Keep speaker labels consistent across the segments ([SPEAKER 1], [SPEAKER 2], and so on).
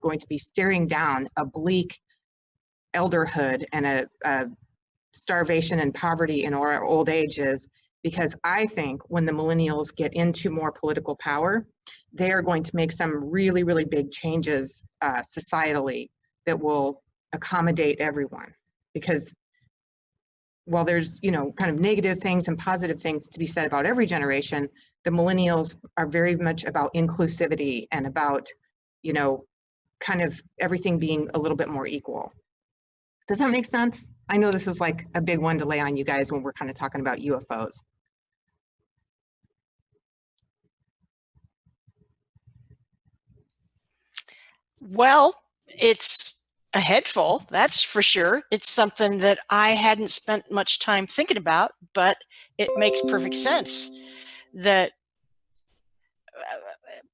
[SPEAKER 1] going to be staring down a bleak elderhood and a starvation and poverty in our old ages, because I think when the millennials get into more political power, they are going to make some really, really big changes societally that will accommodate everyone. Because while there's, you know, kind of negative things and positive things to be said about every generation, the millennials are very much about inclusivity and about, you know, kind of everything being a little bit more equal. Does that make sense? I know this is like a big one to lay on you guys when we're kind of talking about UFOs.
[SPEAKER 2] Well, it's a headful, that's for sure. It's something that I hadn't spent much time thinking about, but it makes perfect sense that,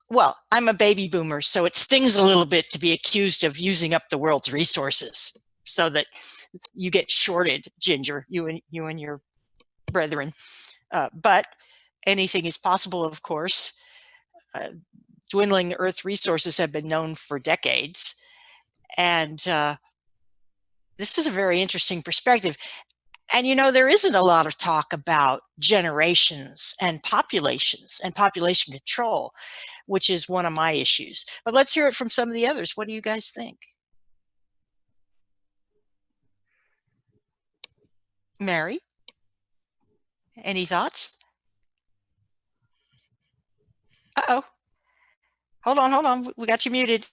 [SPEAKER 2] well, I'm a baby boomer, so it stings a little bit to be accused of using up the world's resources so that you get shorted, Ginger, you and your brethren. But anything is possible, of course. Dwindling Earth resources have been known for decades. And this is a very interesting perspective. And, you know, there isn't a lot of talk about generations and population control, which is one of my issues. But let's hear it from some of the others. What do you guys think? Mary, any thoughts? Uh-oh. Hold on. We got you muted.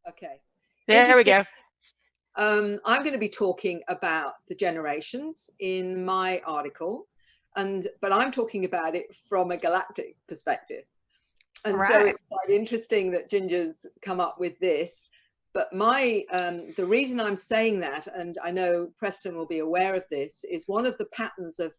[SPEAKER 3] Okay.
[SPEAKER 2] There we go.
[SPEAKER 3] I'm going to be talking about the generations in my article, but I'm talking about it from a galactic perspective. And so it's quite interesting that Ginger's come up with this. But the reason I'm saying that, and I know Preston will be aware of this, is one of the patterns of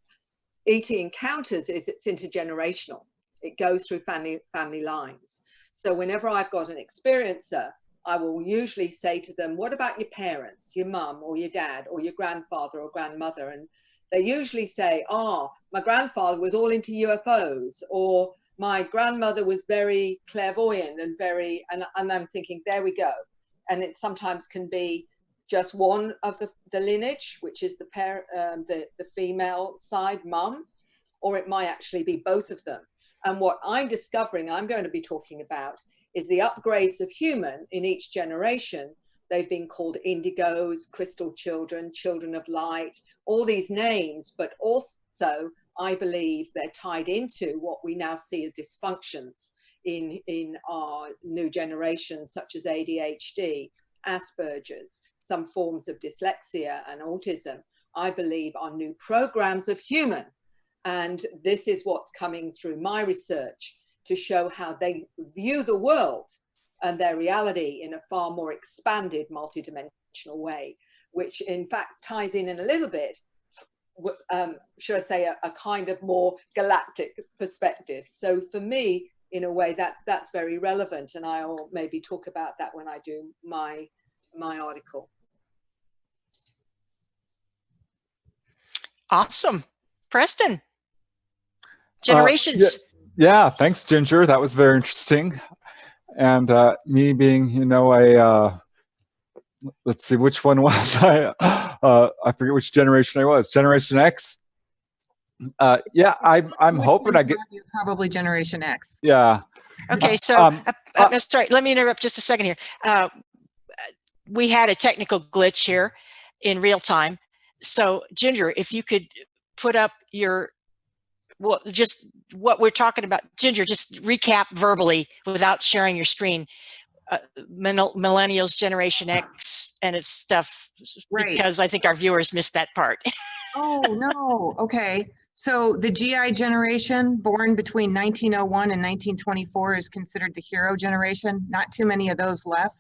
[SPEAKER 3] ET encounters is it's intergenerational. It goes through family lines. So whenever I've got an experiencer, I will usually say to them, what about your parents, your mum or your dad or your grandfather or grandmother? And they usually say, my grandfather was all into UFOs, or my grandmother was very clairvoyant and I'm thinking, there we go. And it sometimes can be just one of the lineage, which is the female side, mum, or it might actually be both of them. And what I'm discovering, I'm going to be talking about, is the upgrades of human in each generation. They've been called indigos, crystal children, children of light, all these names, but also I believe they're tied into what we now see as dysfunctions in our new generations, such as ADHD, Asperger's, some forms of dyslexia and autism, I believe are new programs of human. And this is what's coming through my research to show how they view the world and their reality in a far more expanded, multidimensional way, which in fact ties in a little bit, should I say, a kind of more galactic perspective. So for me, in a way, that's very relevant, and I'll maybe talk about that when I do my article.
[SPEAKER 2] Awesome. Preston, generations.
[SPEAKER 4] Yeah, thanks, Ginger. That was very interesting. And me being, you know, let's see, which one was I? I forget which generation I was. Generation X. Yeah, I'm hoping I get.
[SPEAKER 1] You're probably Generation X.
[SPEAKER 4] Yeah.
[SPEAKER 2] Okay, so sorry, let me interrupt just a second here. We had a technical glitch here in real time. So, Ginger, if you could put up just what we're talking about. Ginger, just recap verbally without sharing your screen. Millennials, Generation X, and its stuff, right? Because I think our viewers missed that part.
[SPEAKER 1] Oh, no. Okay. So the GI generation, born between 1901 and 1924, is considered the hero generation. Not too many of those left.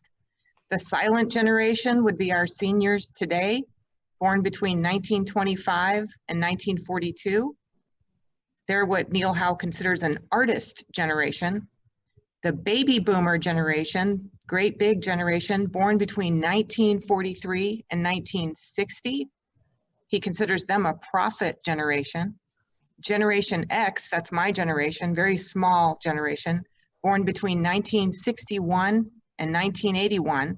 [SPEAKER 1] The silent generation would be our seniors today, born between 1925 and 1942. They're what Neil Howe considers an artist generation. The baby boomer generation, great big generation, born between 1943 and 1960. He considers them a prophet generation. Generation X, that's my generation, very small generation, born between 1961 and 1981.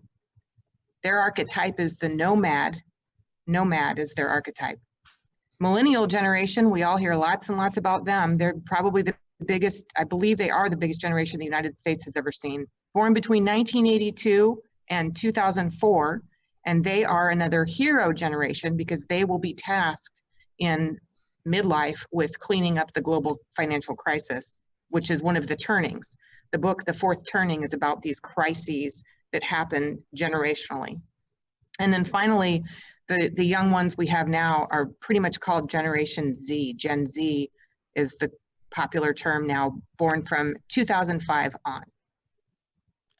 [SPEAKER 1] Their archetype is the nomad. Nomad is their archetype. Millennial generation, we all hear lots and lots about them. They're probably the biggest, I believe they are the biggest generation the United States has ever seen. Born between 1982 and 2004, and they are another hero generation because they will be tasked in midlife with cleaning up the global financial crisis, which is one of the turnings. The book, The Fourth Turning, is about these crises that happen generationally. And then finally, the young ones we have now are pretty much called Generation Z. Gen Z is the popular term now, born from 2005 on.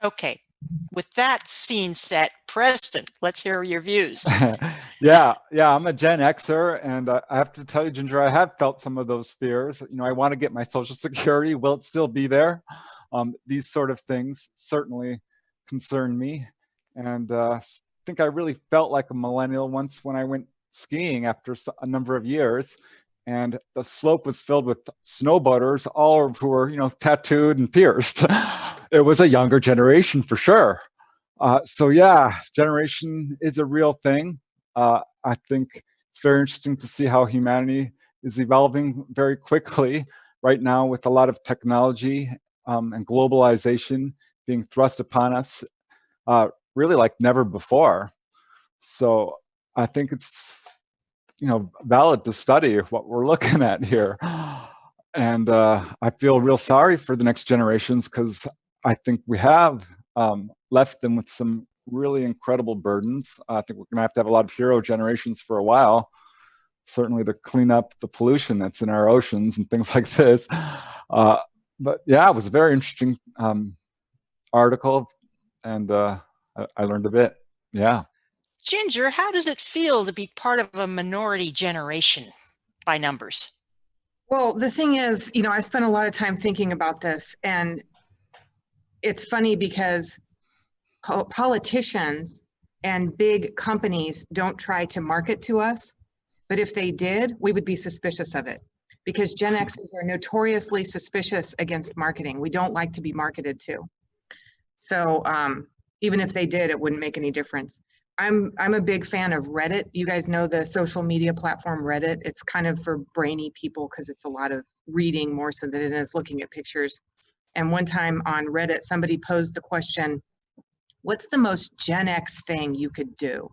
[SPEAKER 2] Okay, with that scene set, Preston, let's hear your views.
[SPEAKER 4] Yeah, I'm a Gen Xer, and I have to tell you, Ginger, I have felt some of those fears. You know, I want to get my Social Security. Will it still be there? These sort of things certainly concern me, and I think I really felt like a millennial once when I went skiing after a number of years, and the slope was filled with snowboarders, all who were, you know, tattooed and pierced. It was a younger generation for sure. So yeah, generation is a real thing. I think it's very interesting to see how humanity is evolving very quickly right now with a lot of technology and globalization being thrust upon us really like never before. So I think it's, you know, valid to study what we're looking at here. And I feel real sorry for the next generations because I think we have left them with some really incredible burdens. I think we're gonna have to have a lot of hero generations for a while, certainly to clean up the pollution that's in our oceans and things like this. But yeah, it was a very interesting article, and I learned a bit. Yeah.
[SPEAKER 2] Ginger, how does it feel to be part of a minority generation by numbers?
[SPEAKER 1] Well, the thing is, you know, I spent a lot of time thinking about this, and it's funny because politicians and big companies don't try to market to us, but if they did, we would be suspicious of it, because Gen Xers are notoriously suspicious against marketing. We don't like to be marketed to. So even if they did, it wouldn't make any difference. I'm a big fan of Reddit. You guys know the social media platform Reddit. It's kind of for brainy people because it's a lot of reading more so than it is looking at pictures. And one time on Reddit, somebody posed the question, what's the most Gen X thing you could do?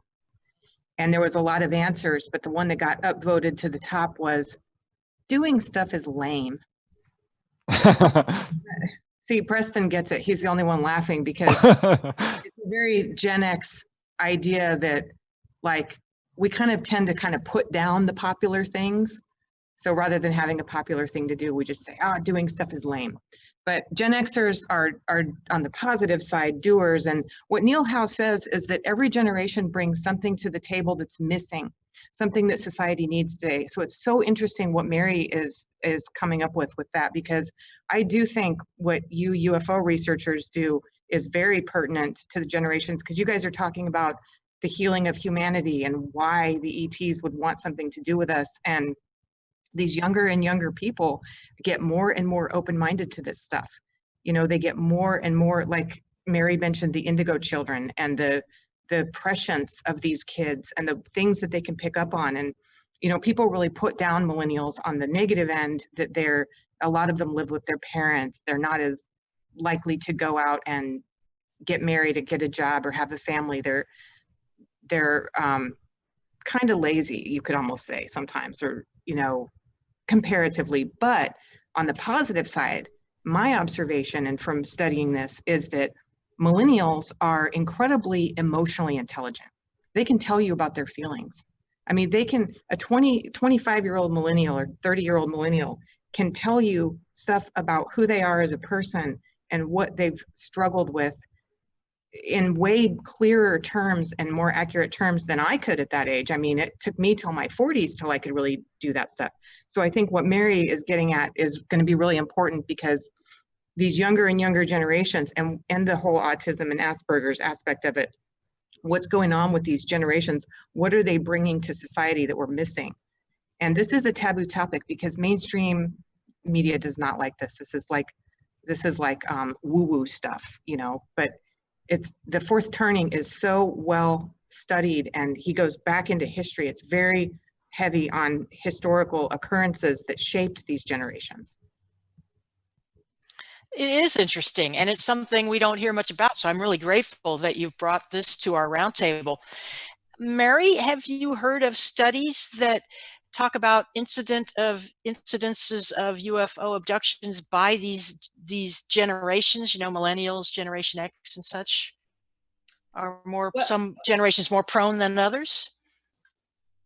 [SPEAKER 1] And there was a lot of answers, but the one that got upvoted to the top was, doing stuff is lame. See, Preston gets it. He's the only one laughing because it's a very Gen X idea that, like, we kind of tend to kind of put down the popular things. So rather than having a popular thing to do, we just say, doing stuff is lame. But Gen Xers are on the positive side, doers. And what Neil Howe says is that every generation brings something to the table that's missing, something that society needs today. So it's so interesting what Mary is coming up with that, because I do think what you UFO researchers do is very pertinent to the generations, because you guys are talking about the healing of humanity and why the ETs would want something to do with us. And these younger and younger people get more and more open-minded to this stuff. You know, they get more and more, like Mary mentioned, the indigo children and the prescience of these kids and the things that they can pick up on. And, you know, people really put down millennials on the negative end, that a lot of them live with their parents. They're not as likely to go out and get married and get a job or have a family. They're kind of lazy, you could almost say sometimes, or, you know, comparatively. But on the positive side, my observation, and from studying this, is that millennials are incredibly emotionally intelligent. They can tell you about their feelings. I mean, they can, a 25-year-old millennial or 30-year-old millennial can tell you stuff about who they are as a person and what they've struggled with in way clearer terms and more accurate terms than I could at that age. I mean, it took me till my 40s till I could really do that stuff. So I think what Mary is getting at is going to be really important, because these younger and younger generations and the whole autism and Asperger's aspect of it, what's going on with these generations, what are they bringing to society that we're missing? And this is a taboo topic because mainstream media does not like this. This is like woo-woo stuff, you know, but the fourth turning is so well studied, and he goes back into history. It's very heavy on historical occurrences that shaped these generations.
[SPEAKER 2] It is interesting, and it's something we don't hear much about. So I'm really grateful that you've brought this to our roundtable. Mary, have you heard of studies that talk about incidences of UFO abductions by these generations? You know, millennials, Generation X, and such. Are some generations more prone than others?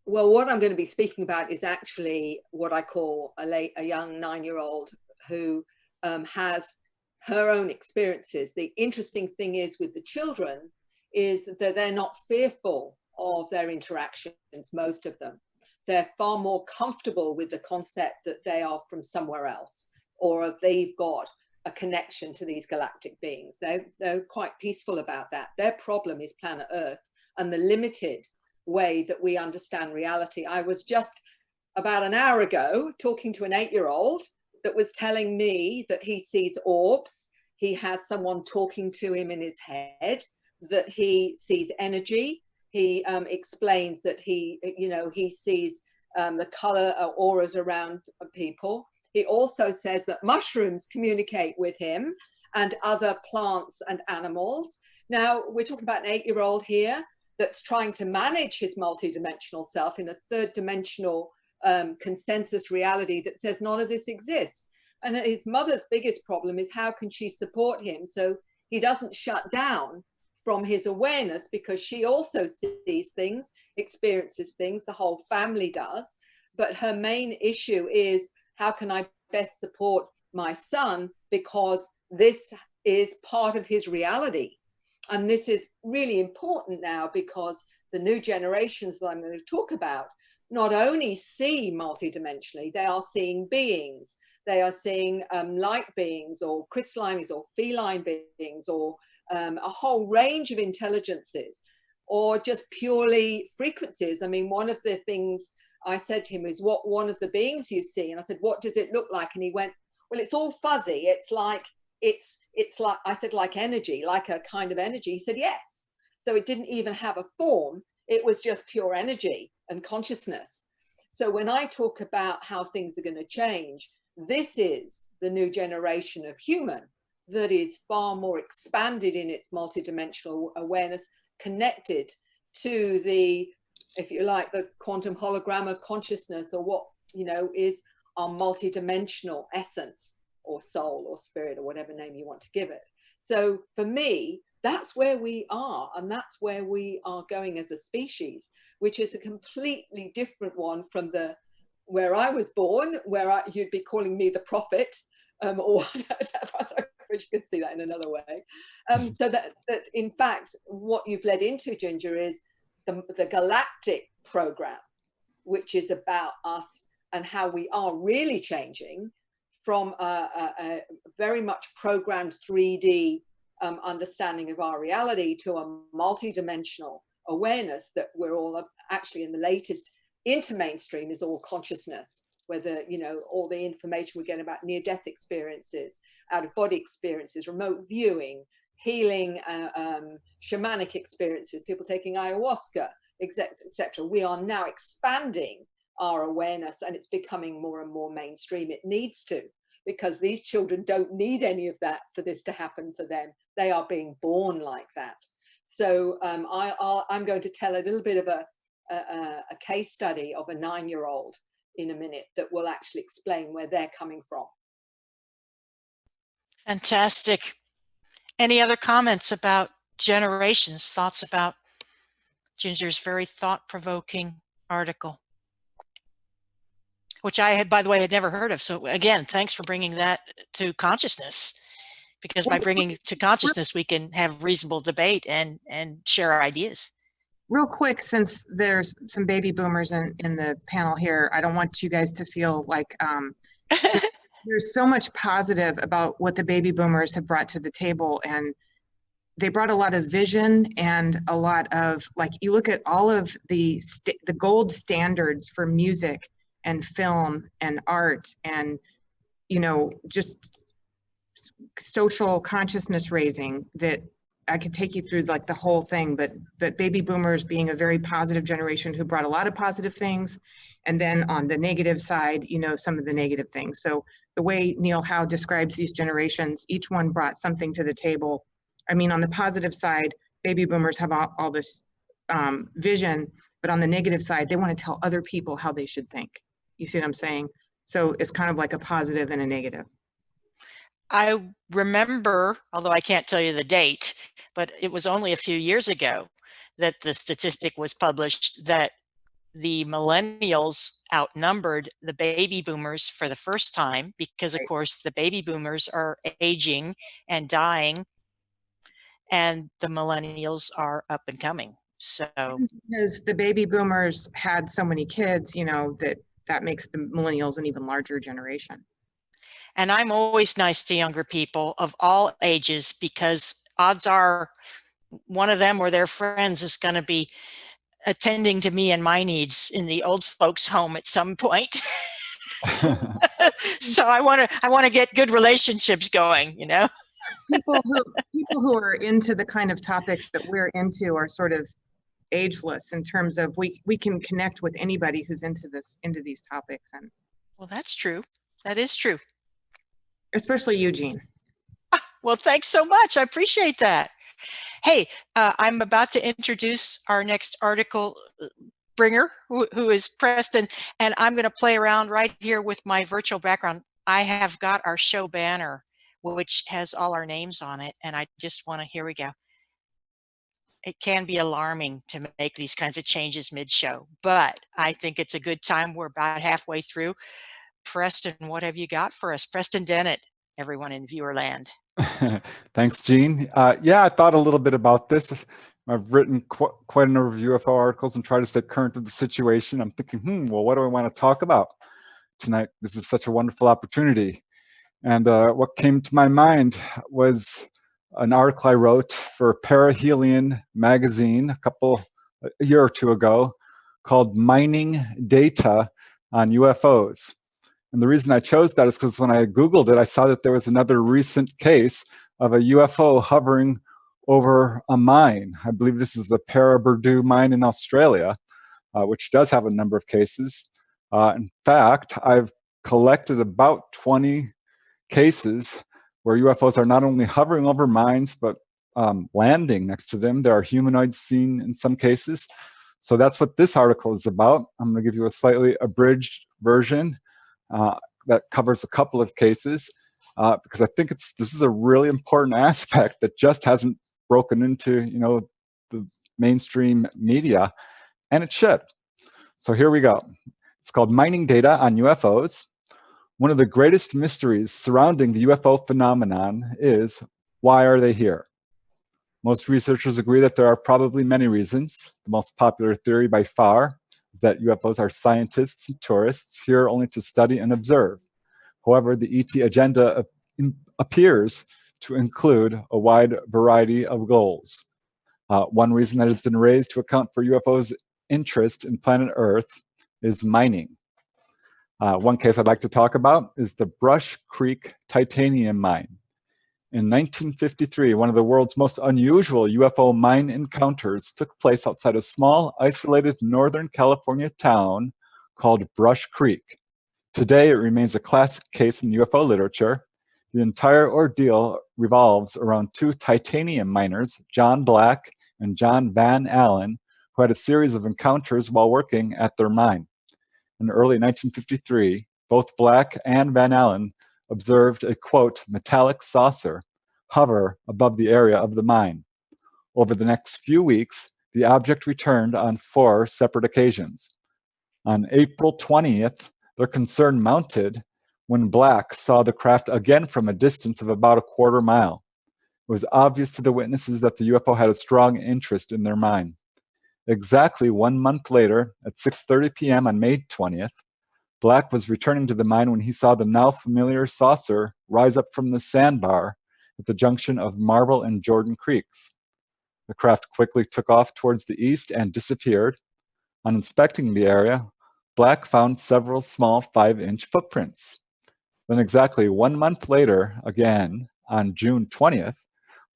[SPEAKER 3] Well, what I'm going to be speaking about is actually what I call a young 9-year-old who has her own experiences. The interesting thing is with the children is that they're not fearful of their interactions, most of them. They're far more comfortable with the concept that they are from somewhere else, or they've got a connection to these galactic beings. They're quite peaceful about that. Their problem is planet Earth and the limited way that we understand reality. I was just about an hour ago talking to an 8-year-old that was telling me that he sees orbs, he has someone talking to him in his head, that he sees energy. He explains that he sees the color auras around people. He also says that mushrooms communicate with him and other plants and animals. Now, we're talking about an 8-year-old here that's trying to manage his multidimensional self in a third-dimensional consensus reality that says none of this exists. And his mother's biggest problem is how can she support him so he doesn't shut down from his awareness, because she also sees things, experiences things, the whole family does. But her issue issue is, how can I best support my son, because this is part of his reality. And this is really important now, because the new generations that I'm going to talk about not only see multidimensionally, they are seeing beings. They are seeing light beings, or crystalline beings, or feline beings, or a whole range of intelligences, or just purely frequencies. I mean, one of the things I said to him is, what one of the beings you see? And I said, what does it look like? And he went, well, it's all fuzzy. It's like, I said, like energy, like a kind of energy. He said, yes. So it didn't even have a form. It was just pure energy and consciousness. So when I talk about how things are going to change, this is the new generation of human that is far more expanded in its multidimensional awareness, connected to the, if you like, the quantum hologram of consciousness, or what, is our multidimensional essence, or soul, or spirit, or whatever name you want to give it. So for me, that's where we are, and that's where we are going as a species, which is a completely different one from where I was born, where you'd be calling me the prophet, or whatever. I wish you could see that in another way. So that in fact, what you've led into, Ginger, is the galactic program, which is about us and how we are really changing from a very much programmed 3D understanding of our reality to a multidimensional awareness that we're all actually, in the latest into mainstream, is all consciousness, whether, all the information we get about near-death experiences, out-of-body experiences, remote viewing, healing, shamanic experiences, people taking ayahuasca, etc. We are now expanding our awareness, and it's becoming more and more mainstream. It needs to, because these children don't need any of that for this to happen for them. They are being born like that. So I'm going to tell a little bit of a case study of a 9-year-old in a minute that will actually explain where they're coming from.
[SPEAKER 2] Fantastic. Any other comments about generations, thoughts about Ginger's very thought-provoking article, which I had, by the way, had never heard of. So again, thanks for bringing that to consciousness, because by bringing it to consciousness, we can have reasonable debate and share our ideas.
[SPEAKER 1] Real quick, since there's some baby boomers in the panel here, I don't want you guys to feel like there's so much positive about what the baby boomers have brought to the table. And they brought a lot of vision and a lot of, like, you look at all of the gold standards for music and film and art and, just social consciousness raising that I could take you through like the whole thing, but baby boomers being a very positive generation who brought a lot of positive things. And then on the negative side, you know, some of the negative things. So the way Neil Howe describes these generations, each one brought something to the table. I mean, on the positive side, baby boomers have all this vision, but on the negative side, they want to tell other people how they should think. You see what I'm saying? So it's kind of like a positive and a negative.
[SPEAKER 2] I remember, although I can't tell you the date, but it was only a few years ago that the statistic was published that the millennials outnumbered the baby boomers for the first time because, of course, the baby boomers are aging and dying, and the millennials are up and coming. So
[SPEAKER 1] because the baby boomers had so many kids, you know, that makes the millennials an even larger generation.
[SPEAKER 2] And I'm always nice to younger people of all ages because odds are one of them or their friends is going to be attending to me and my needs in the old folks home at some point. So I want to get good relationships going, you know.
[SPEAKER 1] People who are into the kind of topics that we're into are sort of ageless in terms of we can connect with anybody who's into these topics. And
[SPEAKER 2] well, that's true. That is true.
[SPEAKER 1] Especially Eugene.
[SPEAKER 2] Well, thanks so much. I appreciate that. Hey, I'm about to introduce our next article bringer, who is Preston, and I'm going to play around right here with my virtual background. I have got our show banner, which has all our names on it, and I just want to, here we go. It can be alarming to make these kinds of changes mid-show, but I think it's a good time. We're about halfway through. Preston, what have you got for us? Preston Dennett, everyone in viewerland.
[SPEAKER 4] Thanks, Jean. Yeah, I thought a little bit about this. I've written quite a number of UFO articles and try to stay current with the situation. I'm thinking, well, what do I want to talk about tonight? This is such a wonderful opportunity. And what came to my mind was an article I wrote for Perihelion magazine a year or two ago called Mining Data on UFOs. And the reason I chose that is because when I Googled it, I saw that there was another recent case of a UFO hovering over a mine. I believe this is the Paraburdoo mine in Australia, which does have a number of cases. In fact, I've collected about 20 cases where UFOs are not only hovering over mines, but landing next to them. There are humanoids seen in some cases. So that's what this article is about. I'm going to give you a slightly abridged version that covers a couple of cases because I think this is a really important aspect that just hasn't broken into, you know, the mainstream media, and it should. So here we go. It's called Mining Data on UFOs. One of the greatest mysteries surrounding the UFO phenomenon is, why are they here? Most researchers agree that there are probably many reasons. The most popular theory by far is that UFOs are scientists and tourists here only to study and observe. However, the ET agenda appears to include a wide variety of goals. One reason that has been raised to account for UFOs' interest in planet Earth is mining. One case I'd like to talk about is the Brush Creek titanium mine. In 1953, one of the world's most unusual UFO mine encounters took place outside a small, isolated Northern California town called Brush Creek. Today, it remains a classic case in UFO literature. The entire ordeal revolves around two titanium miners, John Black and John Van Allen, who had a series of encounters while working at their mine. In early 1953, both Black and Van Allen observed a, quote, metallic saucer hover above the area of the mine. Over the next few weeks, the object returned on 4 separate occasions. On April 20th, their concern mounted when Black saw the craft again from a distance of about a quarter mile. It was obvious to the witnesses that the UFO had a strong interest in their mine. Exactly 1 month later, at 6:30 p.m. on May 20th, Black was returning to the mine when he saw the now familiar saucer rise up from the sandbar at the junction of Marble and Jordan Creeks. The craft quickly took off towards the east and disappeared. On inspecting the area, Black found several small 5-inch footprints. Then exactly 1 month later, again, on June 20th,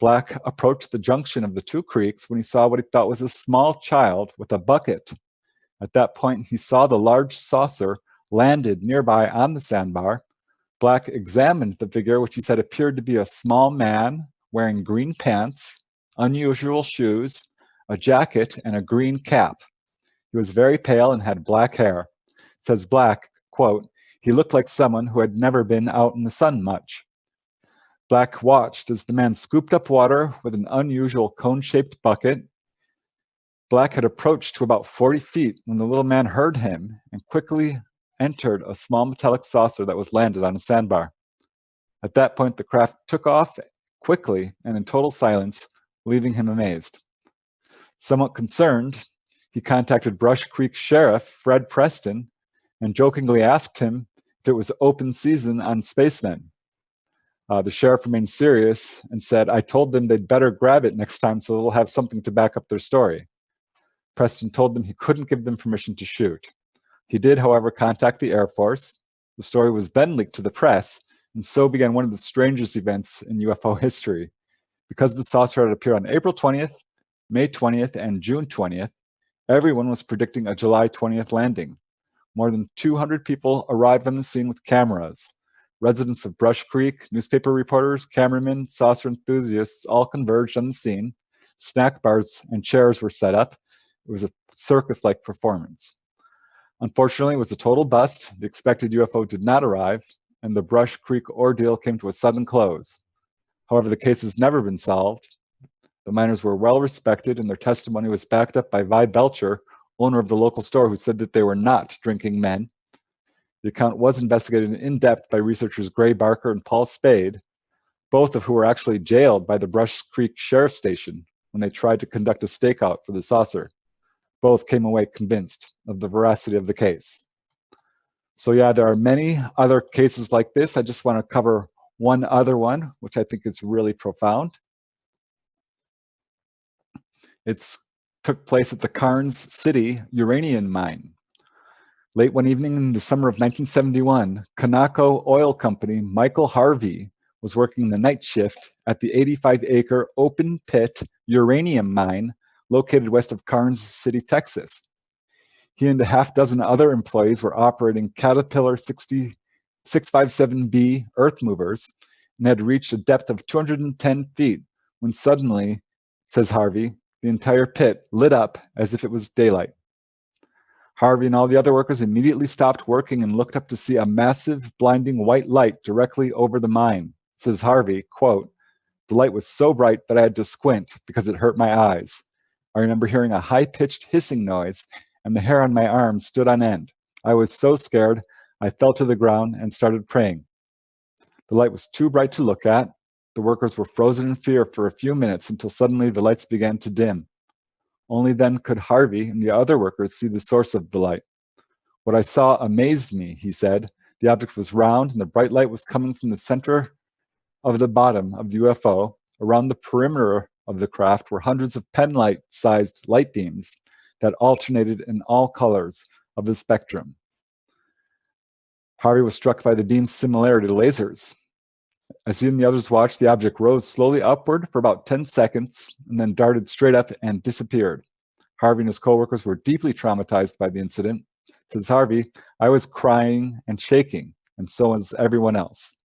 [SPEAKER 4] Black approached the junction of the two creeks when he saw what he thought was a small child with a bucket. At that point, he saw the large saucer landed nearby on the sandbar. Black examined the figure, which he said appeared to be a small man wearing green pants, unusual shoes, a jacket, and a green cap. He was very pale and had black hair. Says Black, quote, "He looked like someone who had never been out in the sun much." Black watched as the man scooped up water with an unusual cone-shaped bucket. Black had approached to about 40 feet when the little man heard him and quickly entered a small metallic saucer that was landed on a sandbar. At that point, the craft took off quickly and in total silence, leaving him amazed. Somewhat concerned, he contacted Brush Creek Sheriff Fred Preston and jokingly asked him if it was open season on spacemen. The sheriff remained serious and said, "I told them they'd better grab it next time so they'll have something to back up their story." Preston told them he couldn't give them permission to shoot. He did, however, contact the Air Force. The story was then leaked to the press, and so began one of the strangest events in UFO history. Because the saucer had appeared on April 20th, May 20th, and June 20th, everyone was predicting a July 20th landing. More than 200 people arrived on the scene with cameras. Residents of Brush Creek, newspaper reporters, cameramen, saucer enthusiasts all converged on the scene. Snack bars and chairs were set up. It was a circus-like performance. Unfortunately, it was a total bust. The expected UFO did not arrive, and the Brush Creek ordeal came to a sudden close. However, the case has never been solved. The miners were well respected, and their testimony was backed up by Vi Belcher, owner of the local store, who said that they were not drinking men. The account was investigated in depth by researchers Gray Barker and Paul Spade, both of who were actually jailed by the Brush Creek Sheriff Station when they tried to conduct a stakeout for the saucer. Both came away convinced of the veracity of the case. So yeah, there are many other cases like this. I just want to cover one other one, which I think is really profound. It took place at the Carnes City uranium mine. Late one evening in the summer of 1971, Conoco Oil Company Michael Harvey was working the night shift at the 85-acre open pit uranium mine located west of Carnes City, Texas. He and a half dozen other employees were operating Caterpillar 657B earth movers and had reached a depth of 210 feet when suddenly, says Harvey, the entire pit lit up as if it was daylight. Harvey and all the other workers immediately stopped working and looked up to see a massive, blinding white light directly over the mine. Says Harvey, quote, "The light was so bright that I had to squint because it hurt my eyes. I remember hearing a high-pitched hissing noise, and the hair on my arm stood on end. I was so scared, I fell to the ground and started praying. The light was too bright to look at. The workers were frozen in fear for a few minutes until suddenly the lights began to dim. Only then could Harvey and the other workers see the source of the light. What I saw amazed me," he said. "The object was round and the bright light was coming from the center of the bottom of the UFO. Around the perimeter of the craft were hundreds of pen-light-sized light beams that alternated in all colors of the spectrum." Harvey was struck by the beam's similarity to lasers. As he and the others watched, the object rose slowly upward for about 10 seconds and then darted straight up and disappeared. Harvey and his coworkers were deeply traumatized by the incident. Says Harvey, "I was crying and shaking, and so was everyone else."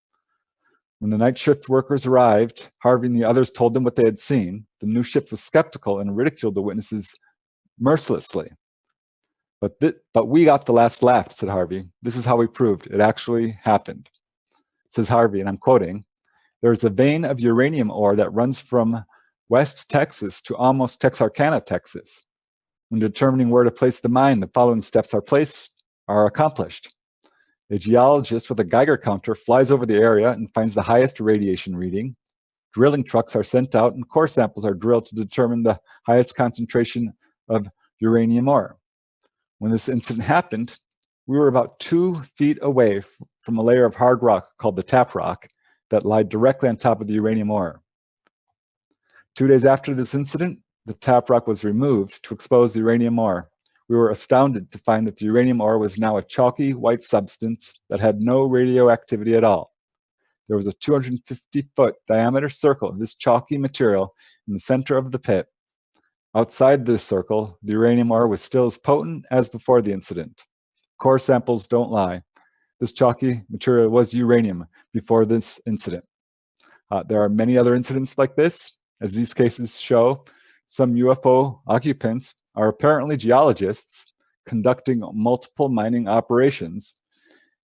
[SPEAKER 4] When the night shift workers arrived, Harvey and the others told them what they had seen. The new shift was skeptical and ridiculed the witnesses mercilessly. But we got the last laugh," said Harvey. "This is how we proved it actually happened." Says Harvey, and I'm quoting, "There is a vein of uranium ore that runs from West Texas to almost Texarkana, Texas. When determining where to place the mine, the following steps are accomplished. A geologist with a Geiger counter flies over the area and finds the highest radiation reading. Drilling trucks are sent out and core samples are drilled to determine the highest concentration of uranium ore. When this incident happened, we were about 2 feet away from a layer of hard rock called the tap rock that lied directly on top of the uranium ore. 2 days after this incident, the tap rock was removed to expose the uranium ore. We were astounded to find that the uranium ore was now a chalky white substance that had no radioactivity at all. there was a 250-foot diameter circle of this chalky material in the center of the pit. Outside this circle, the uranium ore was still as potent as before the incident. Core samples don't lie. This chalky material was uranium before this incident. There are many other incidents like this. As these cases show, some UFO occupants are apparently geologists conducting multiple mining operations.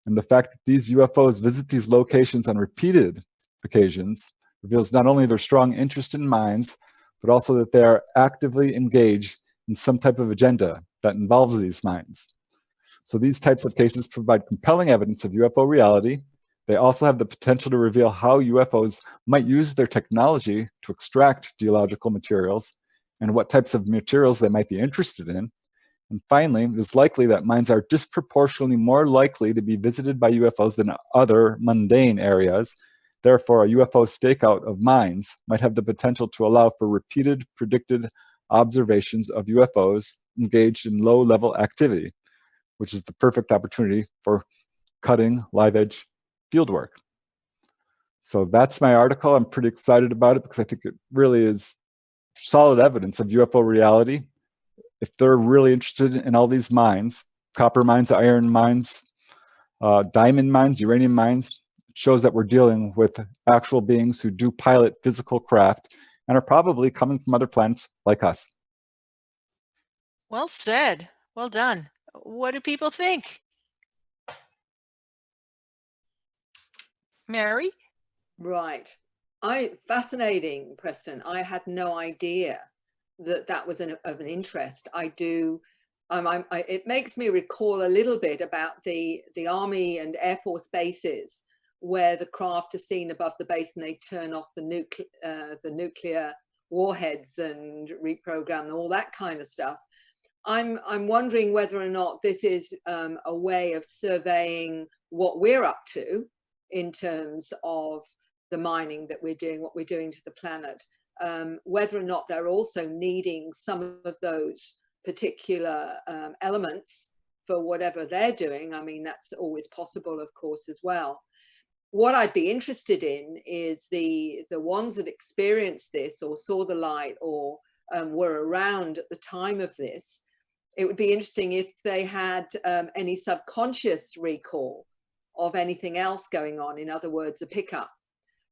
[SPEAKER 4] And the fact that these UFOs visit these locations on repeated occasions reveals not only their strong interest in mines, but also that they are actively engaged in some type of agenda that involves these mines. So these types of cases provide compelling evidence of UFO reality. They also have the potential to reveal how UFOs might use their technology to extract geological materials and what types of materials they might be interested in. And finally, it is likely that mines are disproportionately more likely to be visited by UFOs than other mundane areas. Therefore, a UFO stakeout of mines might have the potential to allow for repeated predicted observations of UFOs engaged in low-level activity, which is the perfect opportunity for cutting live-edge fieldwork. So that's my article. I'm pretty excited about it because I think it really is solid evidence of UFO reality. If they're really interested in all these mines, copper mines, iron mines, diamond mines, uranium mines, it shows that we're dealing with actual beings who do pilot physical craft and are probably coming from other planets like us.
[SPEAKER 2] Well said. Well done. What do people think? Mary?
[SPEAKER 3] Right. Fascinating, Preston. I had no idea that that was of an interest. I do. It makes me recall a little bit about the Army and Air Force bases where the craft are seen above the base and they turn off the nuclear warheads and reprogram and all that kind of stuff. I'm wondering whether or not this is a way of surveying what we're up to in terms of the mining that we're doing, what we're doing to the planet, whether or not they're also needing some of those particular elements for whatever they're doing. I mean, that's always possible, of course, as well. What I'd be interested in is the ones that experienced this or saw the light or were around at the time of this. It would be interesting if they had any subconscious recall of anything else going on, in other words, a pickup.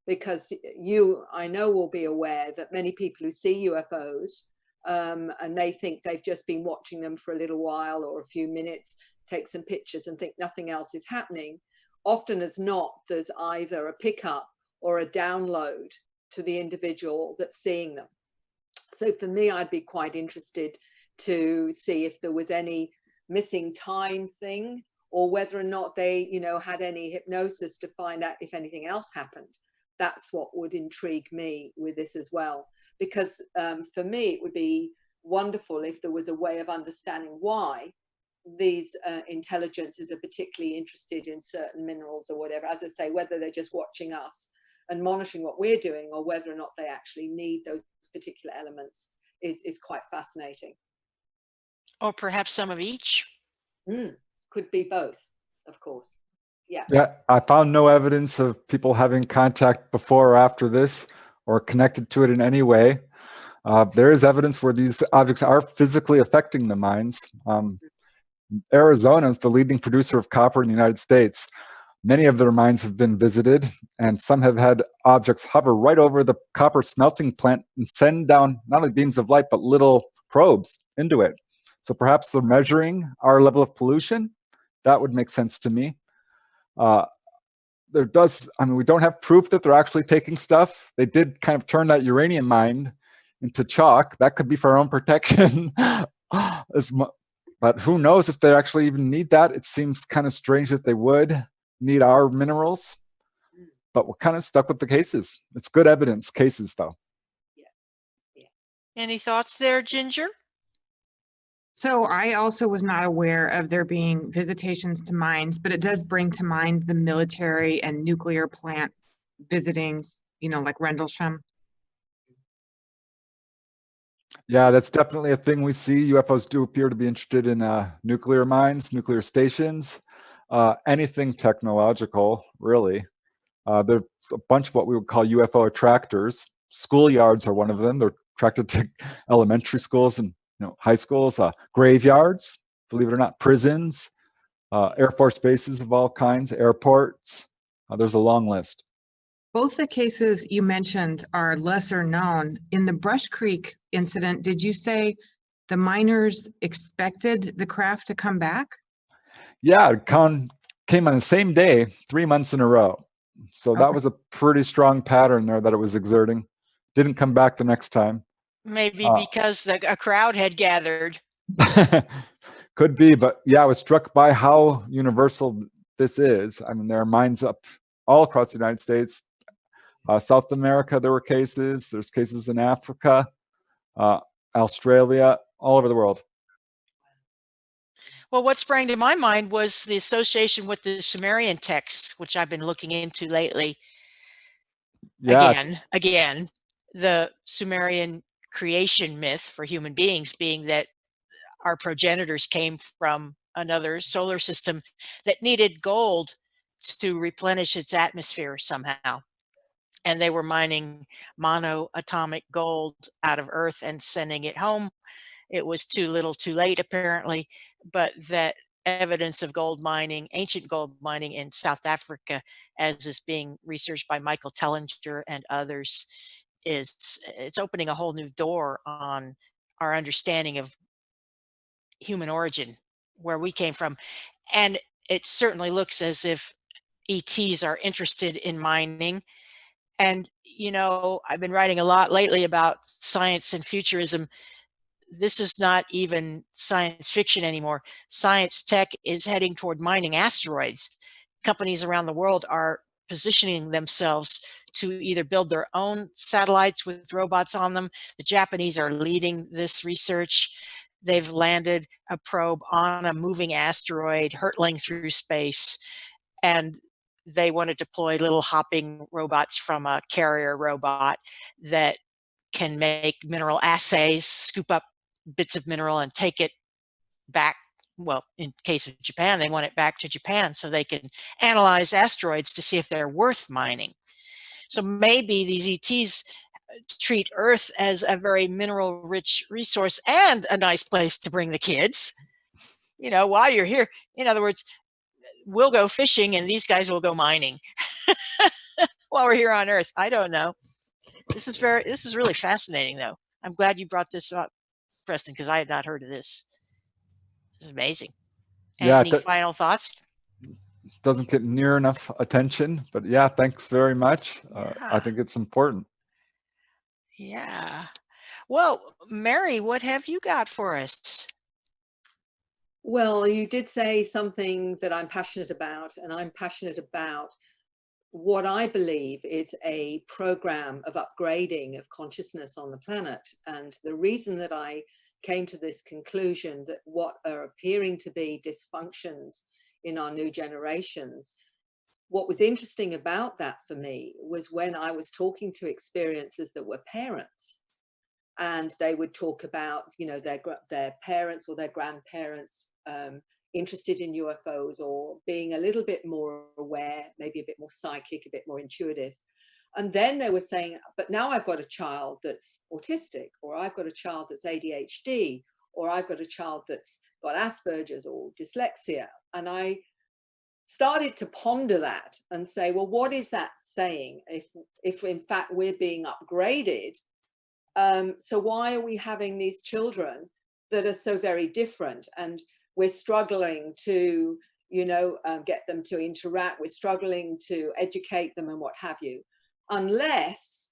[SPEAKER 3] Because I know, will be aware that many people who see UFOs and they think they've just been watching them for a little while or a few minutes, take some pictures and think nothing else is happening. Often as not, there's either a pickup or a download to the individual that's seeing them. So for me, I'd be quite interested to see if there was any missing time thing or whether or not they, had any hypnosis to find out if anything else happened. That's what would intrigue me with this as well, because for me, it would be wonderful if there was a way of understanding why these intelligences are particularly interested in certain minerals or whatever. As I say, whether they're just watching us and monitoring what we're doing or whether or not they actually need those particular elements is quite fascinating.
[SPEAKER 2] Or perhaps some of each.
[SPEAKER 3] Could be both, of course.
[SPEAKER 4] Yeah, I found no evidence of people having contact before or after this or connected to it in any way. There is evidence where these objects are physically affecting the mines. Arizona is the leading producer of copper in the United States. Many of their mines have been visited, and some have had objects hover right over the copper smelting plant and send down not only beams of light, but little probes into it. So perhaps they're measuring our level of pollution. That would make sense to me. We don't have proof that they're actually taking stuff. They did kind of turn that uranium mine into chalk. That could be for our own protection. But who knows if they actually even need that. It seems kind of strange that they would need our minerals, but we're kind of stuck with the cases. It's good evidence cases, though.
[SPEAKER 3] Yeah.
[SPEAKER 2] Any thoughts there, Ginger?
[SPEAKER 1] So I also was not aware of there being visitations to mines, but it does bring to mind the military and nuclear plant visitings, like Rendlesham.
[SPEAKER 4] Yeah, that's definitely a thing we see. UFOs do appear to be interested in nuclear mines, nuclear stations, anything technological, really. There's a bunch of what we would call UFO attractors. Schoolyards are one of them. They're attracted to elementary schools and high schools, graveyards, believe it or not, prisons, Air Force bases of all kinds, airports. There's a long list.
[SPEAKER 1] Both the cases you mentioned are lesser known. In the Brush Creek incident, did you say the miners expected the craft to come back?
[SPEAKER 4] Yeah, it came on the same day, 3 months in a row. So that was a pretty strong pattern there that it was exerting. Didn't come back the next time.
[SPEAKER 2] Maybe because a crowd had gathered.
[SPEAKER 4] Could be, but yeah, I was struck by how universal this is. I mean, there are mines up all across the United States. South America, there were cases. There's cases in Africa, Australia, all over the world.
[SPEAKER 2] Well, what sprang to my mind was the association with the Sumerian texts, which I've been looking into lately.
[SPEAKER 4] Yeah.
[SPEAKER 2] Again, the Sumerian creation myth for human beings being that our progenitors came from another solar system that needed gold to replenish its atmosphere somehow. And they were mining monoatomic gold out of Earth and sending it home. It was too little too late, apparently, but that evidence of gold mining, ancient gold mining in South Africa, as is being researched by Michael Tellinger and others, it's opening a whole new door on our understanding of human origin, where we came from. And it certainly looks as if ETs are interested in mining. And, I've been writing a lot lately about science and futurism. This is not even science fiction anymore. Science tech is heading toward mining asteroids. Companies around the world are positioning themselves to either build their own satellites with robots on them. The Japanese are leading this research. They've landed a probe on a moving asteroid hurtling through space, and they want to deploy little hopping robots from a carrier robot that can make mineral assays, scoop up bits of mineral and take it back. Well, in case of Japan, they want it back to Japan so they can analyze asteroids to see if they're worth mining. So maybe these ETs treat Earth as a very mineral-rich resource and a nice place to bring the kids, while you're here. In other words, we'll go fishing and these guys will go mining while we're here on Earth. I don't know. This is really fascinating, though. I'm glad you brought this up, Preston, because I had not heard of this. This is amazing. Any final thoughts?
[SPEAKER 4] Doesn't get near enough attention, but yeah, thanks very much. I think it's important.
[SPEAKER 2] Yeah. Well, Mary, what have you got for us?
[SPEAKER 3] Well, you did say something that I'm passionate about, and I'm passionate about what I believe is a program of upgrading of consciousness on the planet. And the reason that I came to this conclusion that what are appearing to be dysfunctions in our new generations, what was interesting about that for me was when I was talking to experiencers that were parents, and they would talk about, their parents or their grandparents interested in UFOs or being a little bit more aware, maybe a bit more psychic, a bit more intuitive. And then they were saying, but now I've got a child that's autistic, or I've got a child that's ADHD, or I've got a child that's got Asperger's or dyslexia. And I started to ponder that and say, well, what is that saying? If in fact we're being upgraded, so why are we having these children that are so very different? And we're struggling to, get them to interact. We're struggling to educate them and what have you, unless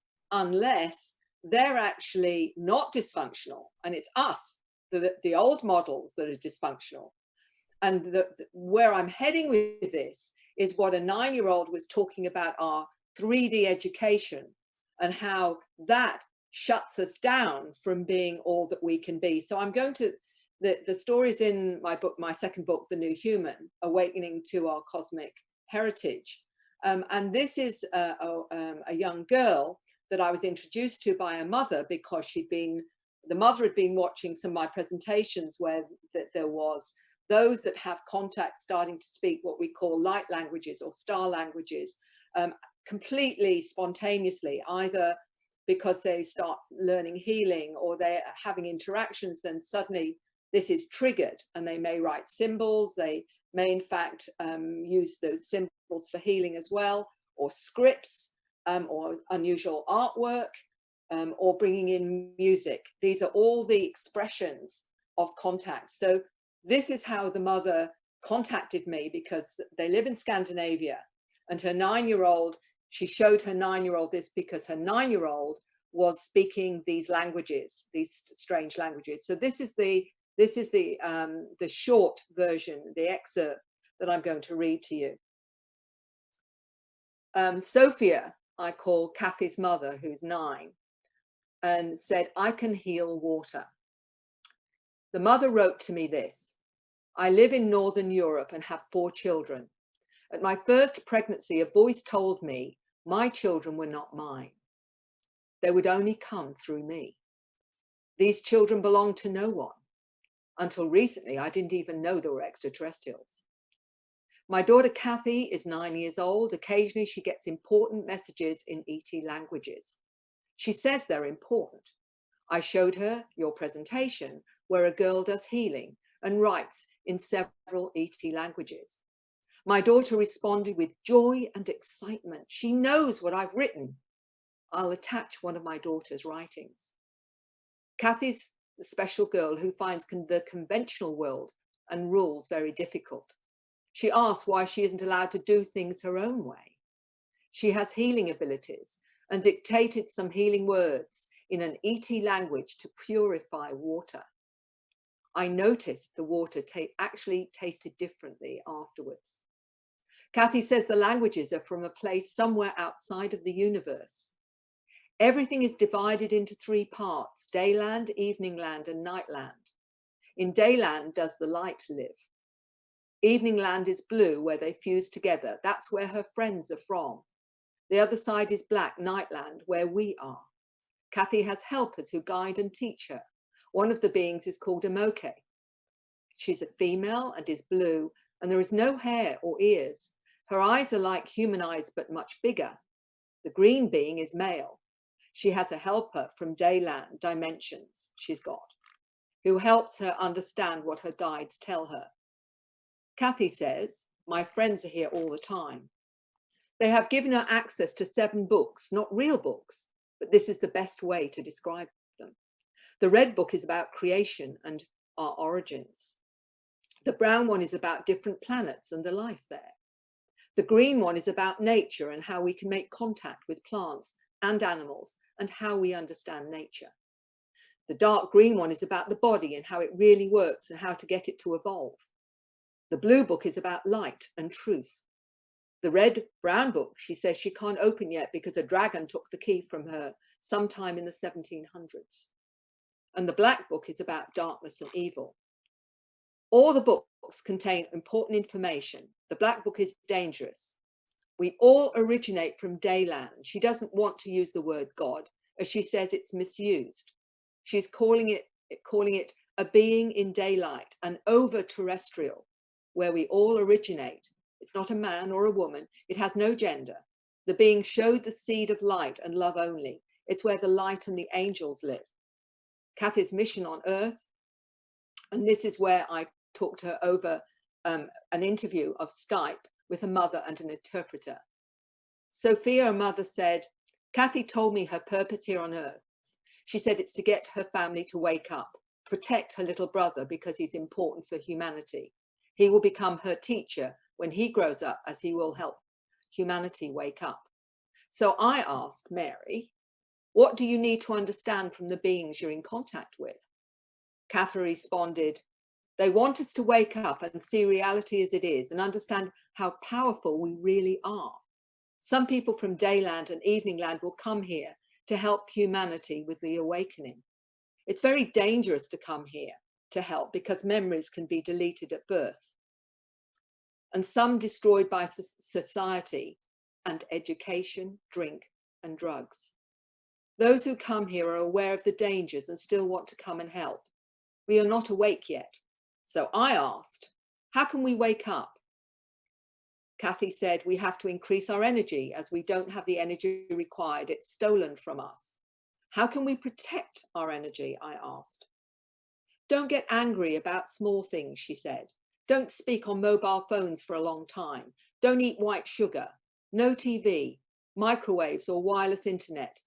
[SPEAKER 3] they're actually not dysfunctional, and it's us, the old models, that are dysfunctional. And where I'm heading with this is what a 9-year-old was talking about, our 3D education, and how that shuts us down from being all that we can be. So I'm going to, the stories in my book, my second book, The New Human, Awakening to Our Cosmic Heritage. And this is a young girl that I was introduced to by a mother, because the mother had been watching some of my presentations where there was those that have contact starting to speak what we call light languages or star languages, completely spontaneously, either because they start learning healing or they're having interactions, then suddenly this is triggered and they may write symbols. They may in fact use those symbols for healing as well, or scripts, or unusual artwork, or bringing in music. These are all the expressions of contact. So this is how the mother contacted me, because they live in Scandinavia, and her 9-year-old, she showed her 9-year-old this because her 9-year-old was speaking these languages, these strange languages. So this is the short version, the excerpt that I'm going to read to you. Sophia, I call Kathy's mother, who's 9, and said, "I can heal water." The mother wrote to me this: "I live in Northern Europe and have 4 children. At my first pregnancy, a voice told me my children were not mine. They would only come through me. These children belonged to no one. Until recently, I didn't even know there were extraterrestrials. My daughter Kathy is 9 years old. Occasionally she gets important messages in ET languages. She says they're important. I showed her your presentation where a girl does healing and writes in several ET languages. My daughter responded with joy and excitement. She knows what I've written. I'll attach one of my daughter's writings. Kathy's the special girl who finds the conventional world and rules very difficult. She asks why she isn't allowed to do things her own way. She has healing abilities and dictated some healing words in an ET language to purify water. I noticed the water actually tasted differently afterwards. Kathy says the languages are from a place somewhere outside of the universe. Everything is divided into 3 parts: dayland, eveningland, and nightland. In dayland does the light live. Eveningland is blue, where they fuse together. That's where her friends are from. The other side is black, nightland, where we are. Kathy has helpers who guide and teach her. One of the beings is called Emoke. She's a female and is blue, and there is no hair or ears. Her eyes are like human eyes, but much bigger. The green being is male. She has a helper from dayland dimensions she's got, who helps her understand what her guides tell her. Kathy says, my friends are here all the time. They have given her access to 7 books, not real books, but this is the best way to describe them. The red book is about creation and our origins. The brown one is about different planets and the life there. The green one is about nature and how we can make contact with plants and animals and how we understand nature. The dark green one is about the body and how it really works and how to get it to evolve. The blue book is about light and truth. The red-brown book, she says she can't open yet because a dragon took the key from her sometime in the 1700s. And the black book is about darkness and evil. All the books contain important information. The black book is dangerous. We all originate from dayland. She doesn't want to use the word God, as she says it's misused. She's calling it a being in daylight, an over-terrestrial, where we all originate. It's not a man or a woman. It has no gender. The being showed the seed of light and love only. It's where the light and the angels live. Kathy's mission on Earth, and this is where I talked to her over an interview of Skype with a mother and an interpreter. Sophia, her mother, said, Kathy told me her purpose here on Earth. She said it's to get her family to wake up, protect her little brother because he's important for humanity. He will become her teacher when he grows up, as he will help humanity wake up. So I asked Mary, what do you need to understand from the beings you're in contact with? Kathy responded, they want us to wake up and see reality as it is and understand how powerful we really are. Some people from dayland and eveningland will come here to help humanity with the awakening. It's very dangerous to come here to help because memories can be deleted at birth, and some destroyed by society and education, drink, and drugs. Those who come here are aware of the dangers and still want to come and help. We are not awake yet. So I asked, how can we wake up? Kathy said, we have to increase our energy as we don't have the energy required. It's stolen from us. How can we protect our energy? I asked. Don't get angry about small things, she said. Don't speak on mobile phones for a long time. Don't eat white sugar. No TV, microwaves or wireless internet.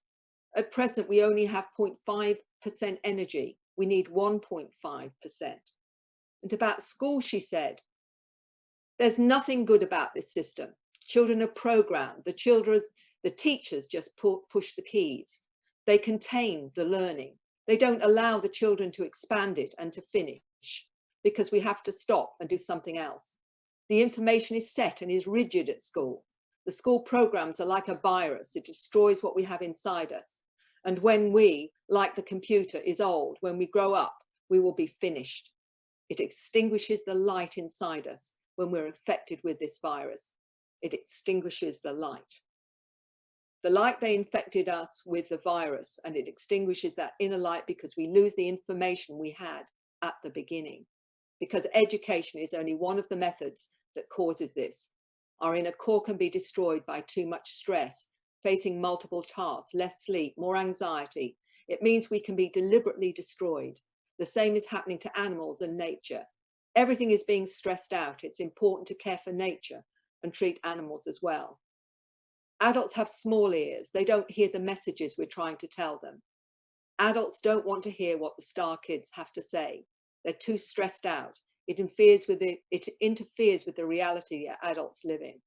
[SPEAKER 3] At present, we only have 0.5% energy. We need 1.5%. And about school, she said, there's nothing good about this system. Children are programmed. The teachers just push the keys. They contain the learning. They don't allow the children to expand it and to finish because we have to stop and do something else. The information is set and is rigid at school. The school programs are like a virus. It destroys what we have inside us. And when we, like the computer, is old, when we grow up, we will be finished. It extinguishes the light inside us when we're infected with this virus. It extinguishes the light. The light they infected us with the virus, and it extinguishes that inner light because we lose the information we had at the beginning. Because education is only one of the methods that causes this. Our inner core can be destroyed by too much stress, facing multiple tasks, less sleep, more anxiety. It means we can be deliberately destroyed. The same is happening to animals and nature. Everything is being stressed out. It's important to care for nature and treat animals as well. Adults have small ears. They don't hear the messages we're trying to tell them. Adults don't want to hear what the star kids have to say. They're too stressed out. It interferes with the reality that adults live in.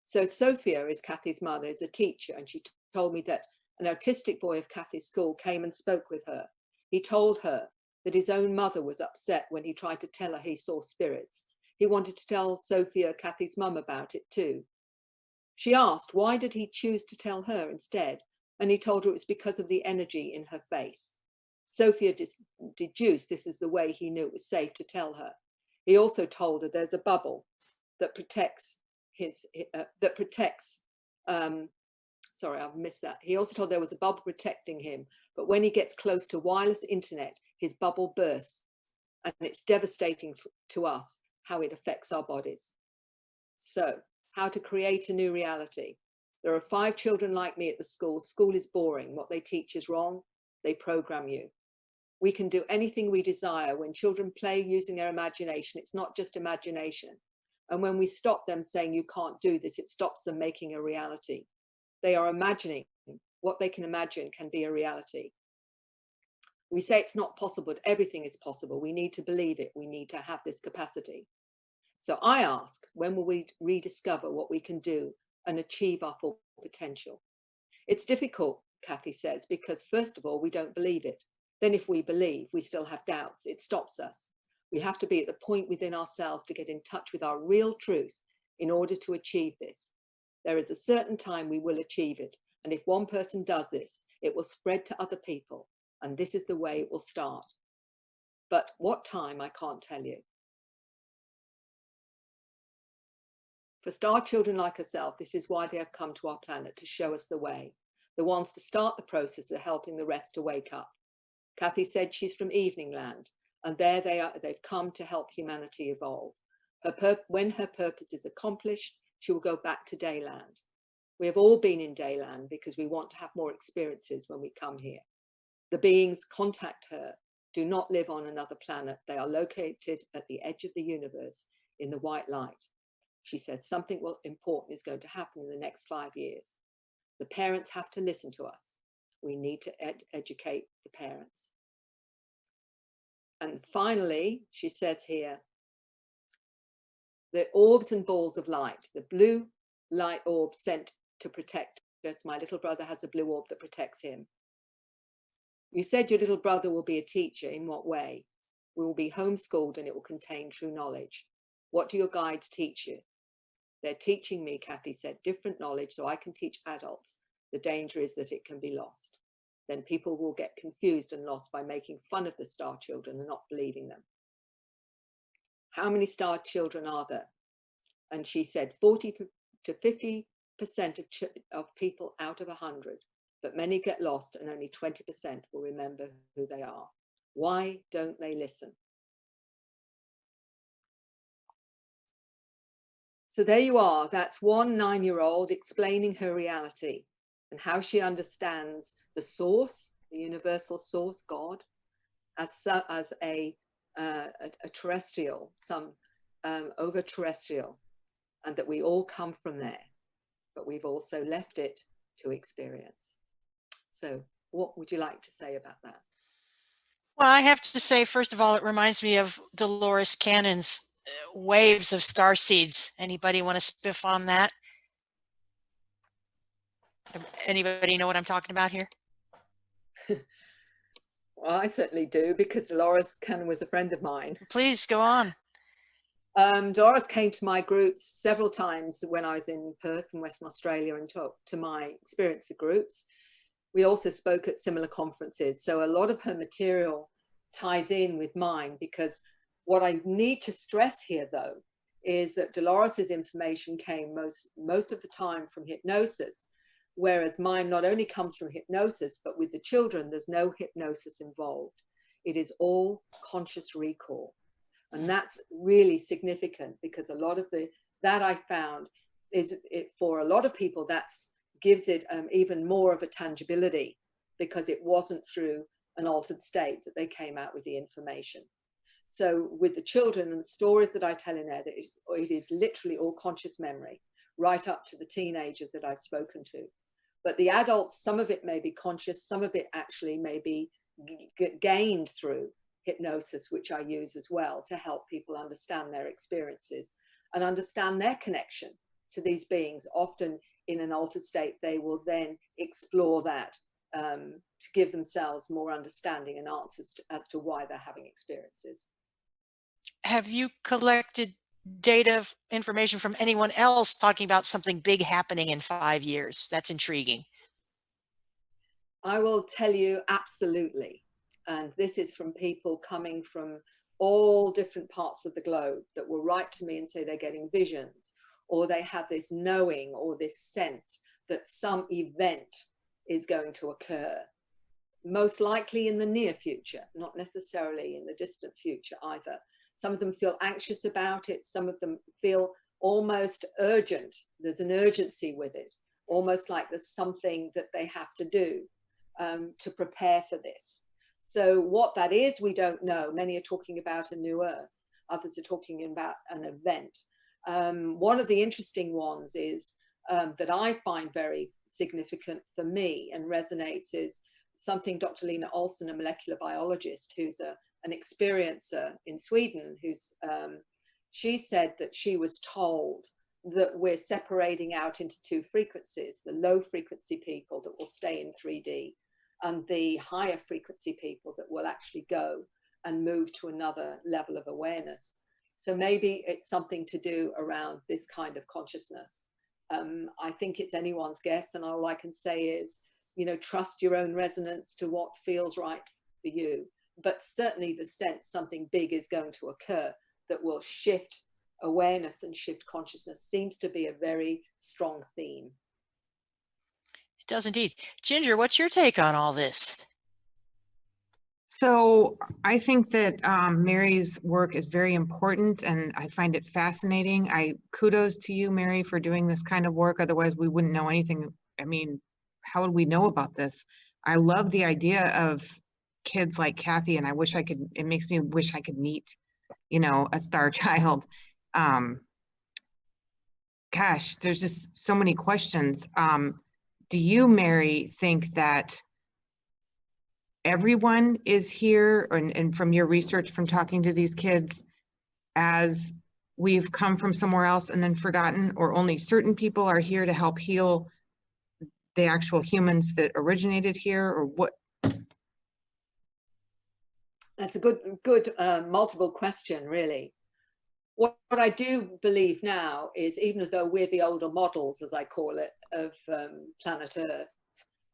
[SPEAKER 3] So Sophia is Kathy's mother, is a teacher, and she told me that an autistic boy of Kathy's school came and spoke with her. He told her that his own mother was upset when he tried to tell her he saw spirits. He wanted to tell Sophia, Kathy's mum, about it too. She asked, why did he choose to tell her instead? And he told her it was because of the energy in her face. Sophia deduced this is the way he knew it was safe to tell her. He also told her there's a bubble that protects sorry, I've missed that. He also told there was a bubble protecting him, but when he gets close to wireless internet, his bubble bursts, and it's devastating to us how it affects our bodies. So, how to create a new reality. There are 5 children like me at the school. School is boring. What they teach is wrong. They program you. We can do anything we desire. When children play using their imagination, it's not just imagination. And when we stop them saying you can't do this, it stops them making a reality. They are imagining. What they can imagine can be a reality. We say it's not possible, but everything is possible. We need to believe it. We need to have this capacity. So I ask, when will we rediscover what we can do and achieve our full potential? It's difficult, Kathy says, because first of all, we don't believe it. Then if we believe, we still have doubts. It stops us. We have to be at the point within ourselves to get in touch with our real truth in order to achieve this. There is a certain time we will achieve it. And if one person does this, it will spread to other people. And this is the way it will start. But what time, I can't tell you. For star children like herself, this is why they have come to our planet, to show us the way. The ones to start the process of helping the rest to wake up. Kathy said she's from Evening Land, and there they are. They've come to help humanity evolve. When her purpose is accomplished, she will go back to Dayland. We have all been in Dayland because we want to have more experiences when we come here. The beings contact her do not live on another planet. They are located at the edge of the universe in the white light. She said something important is going to happen in the next 5 years. The parents have to listen to us. We need to educate the parents. And finally, she says here, the orbs and balls of light, the blue light orb sent to protect us. My little brother has a blue orb that protects him. You said your little brother will be a teacher. In what way? We will be homeschooled and it will contain true knowledge. What do your guides teach you? They're teaching me, Kathy said, different knowledge so I can teach adults. The danger is that it can be lost. Then people will get confused and lost by making fun of the star children and not believing them. How many star children are there? And she said 40 to 50% of people out of 100, but many get lost and only 20% will remember who they are. Why don't they listen? So there you are. That's one 9-year-old explaining her reality and how she understands the source, the universal source, God, as a terrestrial, some over terrestrial, and that we all come from there, but we've also left it to experience. So what would you like to say about that?
[SPEAKER 2] Well, I have to say, first of all, it reminds me of Dolores Cannon's waves of star seeds. Anybody want to spiff on that? Anybody know what I'm talking about here?
[SPEAKER 3] Well, I certainly do, because Dolores Cannon was a friend of mine.
[SPEAKER 2] Please go on.
[SPEAKER 3] Dolores came to my groups several times when I was in Perth in Western Australia and talked to my experience of groups. We also spoke at similar conferences. So a lot of her material ties in with mine, because what I need to stress here, though, is that Dolores's information came most of the time from hypnosis, whereas mine not only comes from hypnosis, but with the children, there's no hypnosis involved. It is all conscious recall. And that's really significant, because a lot of that I found is for a lot of people, that's gives it even more of a tangibility, because it wasn't through an altered state that they came out with the information. So with the children and the stories that I tell in there, it is literally all conscious memory, right up to the teenagers that I've spoken to. But the adults, some of it may be conscious, some of it actually may be gained through hypnosis, which I use as well to help people understand their experiences and understand their connection to these beings. Often in an altered state, they will then explore that to give themselves more understanding and answers as to why they're having experiences.
[SPEAKER 2] Have you collected data information from anyone else talking about something big happening in 5 years? That's intriguing.
[SPEAKER 3] I will tell you, absolutely. And this is from people coming from all different parts of the globe that will write to me and say they're getting visions, or they have this knowing or this sense that some event is going to occur, most likely in the near future, not necessarily in the distant future either. Some of them feel anxious about it. Some of them feel almost urgent. There's an urgency with it, almost like there's something that they have to do to prepare for this. So what that is, we don't know. Many are talking about a new Earth. Others are talking about an event. One of the interesting ones is that I find very significant for me and resonates is something Dr. Lena Olsen, a molecular biologist who's an experiencer in Sweden, she said that she was told that we're separating out into two frequencies, the low frequency people that will stay in 3D and the higher frequency people that will actually go and move to another level of awareness. So maybe it's something to do around this kind of consciousness. I think it's anyone's guess, and all I can say is, trust your own resonance to what feels right for you. But certainly the sense something big is going to occur that will shift awareness and shift consciousness seems to be a very strong theme.
[SPEAKER 2] It does indeed. Ginger, what's your take on all this?
[SPEAKER 1] So I think that Mary's work is very important, and I find it fascinating. Kudos to you, Mary, for doing this kind of work. Otherwise, we wouldn't know anything. I mean, how would we know about this? I love the idea of kids like Kathy, and it makes me wish I could meet, a star child. Gosh, there's just so many questions. Do you, Mary, think that everyone is here, and from your research, from talking to these kids, as we've come from somewhere else and then forgotten, or only certain people are here to help heal the actual humans that originated here, or what?
[SPEAKER 3] That's a good multiple question, really. What I do believe now is, even though we're the older models, as I call it, of planet Earth,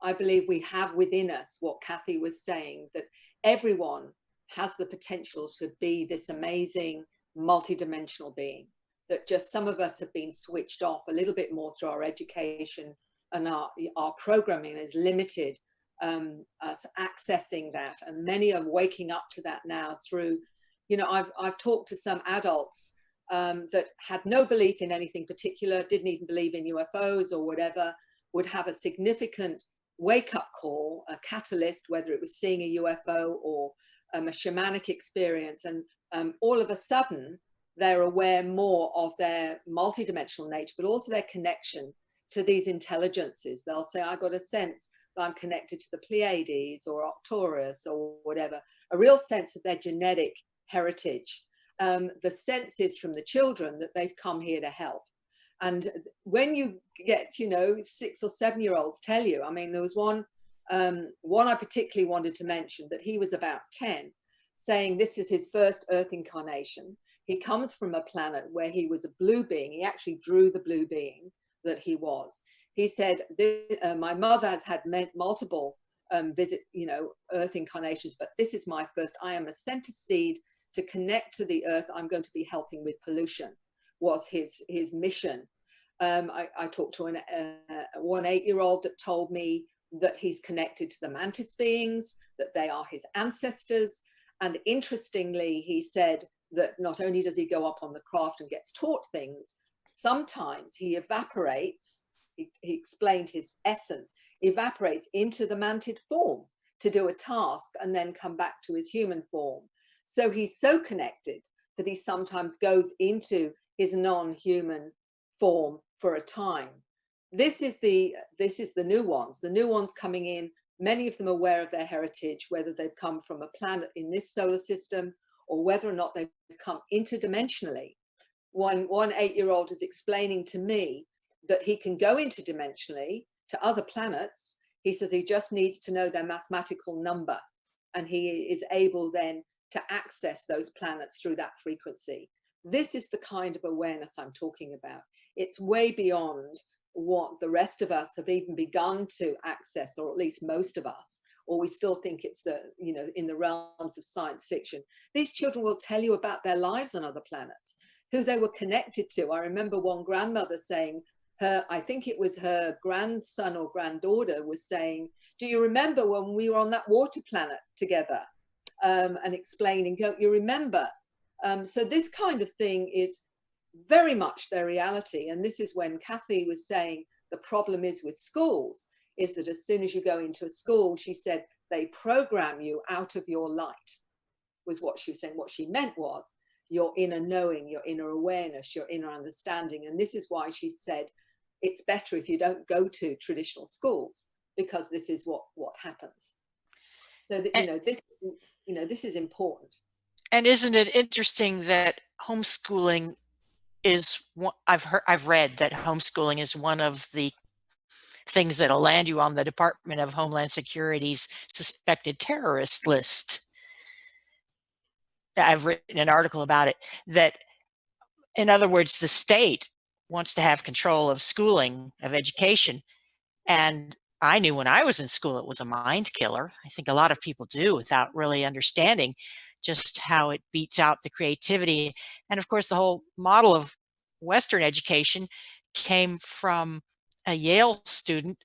[SPEAKER 3] I believe we have within us what Kathy was saying, that everyone has the potential to be this amazing multidimensional being, that just some of us have been switched off a little bit more through our education, and our programming is limited us accessing that. And many are waking up to that now through, I've talked to some adults that had no belief in anything particular, didn't even believe in UFOs or whatever, would have a significant wake-up call, a catalyst, whether it was seeing a UFO or a shamanic experience, and all of a sudden they're aware more of their multidimensional nature, but also their connection to these intelligences. They'll say, I got a sense that I'm connected to the Pleiades or Arcturus or whatever, a real sense of their genetic heritage. The sense is from the children that they've come here to help. And when you get, you know, 6 or 7 year olds tell you, I mean, there was one I particularly wanted to mention, that he was about 10, saying this is his first Earth incarnation. He comes from a planet where he was a blue being. He actually drew the blue being that he was. He said, my mother has had multiple Earth incarnations, but this is my first. I am a center seed to connect to the Earth. I'm going to be helping with pollution, was his mission. I talked to one 8-year-old that told me that he's connected to the mantis beings, that they are his ancestors. And interestingly, he said that not only does he go up on the craft and gets taught things, sometimes he evaporates, he explained his essence, evaporates into the mantid form to do a task and then come back to his human form. So he's so connected that he sometimes goes into his non-human form for a time. This is the new ones. The new ones coming in, many of them aware of their heritage, whether they've come from a planet in this solar system or whether or not they've come interdimensionally. One 8-year-old is explaining to me that he can go interdimensionally to other planets. He says he just needs to know their mathematical number, and he is able then to access those planets through that frequency. This is the kind of awareness I'm talking about. It's way beyond what the rest of us have even begun to access, or at least most of us, or we still think it's in the realms of science fiction. These children will tell you about their lives on other planets, who they were connected to. I remember one grandmother saying, I think it was her grandson or granddaughter was saying, do you remember when we were on that water planet together? And explaining, don't you remember? So this kind of thing is very much their reality. And this is when Kathy was saying the problem is with schools, is that as soon as you go into a school, she said, they program you out of your light, was what she was saying. What she meant was your inner knowing, your inner awareness, your inner understanding. And this is why she said, it's better if you don't go to traditional schools, because this is what happens. So that, this is important.
[SPEAKER 2] And isn't it interesting that homeschooling is, I've read that homeschooling is one of the things that'll land you on the Department of Homeland Security's suspected terrorist list. I've written an article about it, that, in other words, the state wants to have control of schooling, of education. And I knew when I was in school, it was a mind killer. I think a lot of people do, without really understanding just how it beats out the creativity. And of course, the whole model of Western education came from a Yale student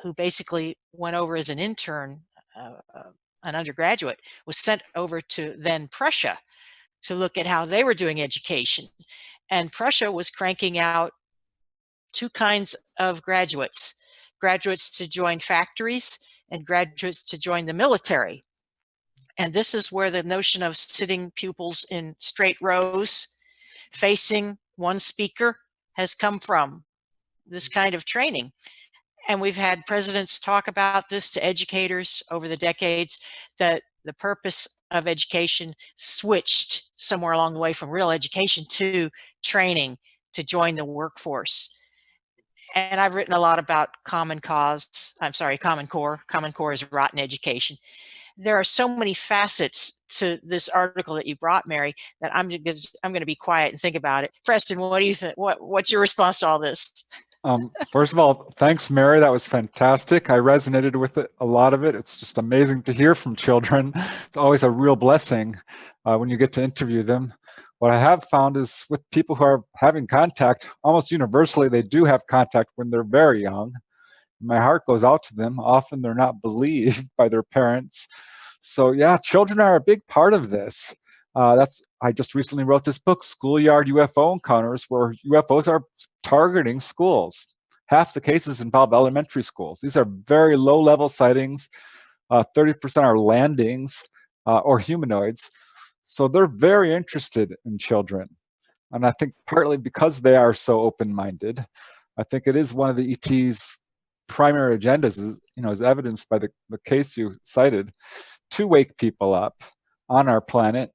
[SPEAKER 2] who basically went over as an intern, an undergraduate, was sent over to then Prussia to look at how they were doing education. And Prussia was cranking out two kinds of graduates to join factories and graduates to join the military. And this is where the notion of sitting pupils in straight rows facing one speaker has come from, this kind of training. And we've had presidents talk about this to educators over the decades, that the purpose of education switched somewhere along the way from real education to training to join the workforce. And I've written a lot about Common Core. Common Core is rotten education. There are so many facets to this article that you brought, Mary, that I'm going to be quiet and think about it. Preston, what do you think? What's your response to all this?
[SPEAKER 4] First of all, thanks, Mary. That was fantastic. I resonated with it, a lot of it. It's just amazing to hear from children. It's always a real blessing when you get to interview them. What I have found is with people who are having contact, almost universally, they do have contact when they're very young. My heart goes out to them. Often they're not believed by their parents. So yeah, children are a big part of this. I just recently wrote this book, Schoolyard UFO Encounters, where UFOs are targeting schools. Half the cases involve elementary schools. These are very low-level sightings. 30% are landings or humanoids. So they're very interested in children. And I think partly because they are so open-minded, I think it is one of the ET's primary agendas, is evidenced by the case you cited, to wake people up on our planet.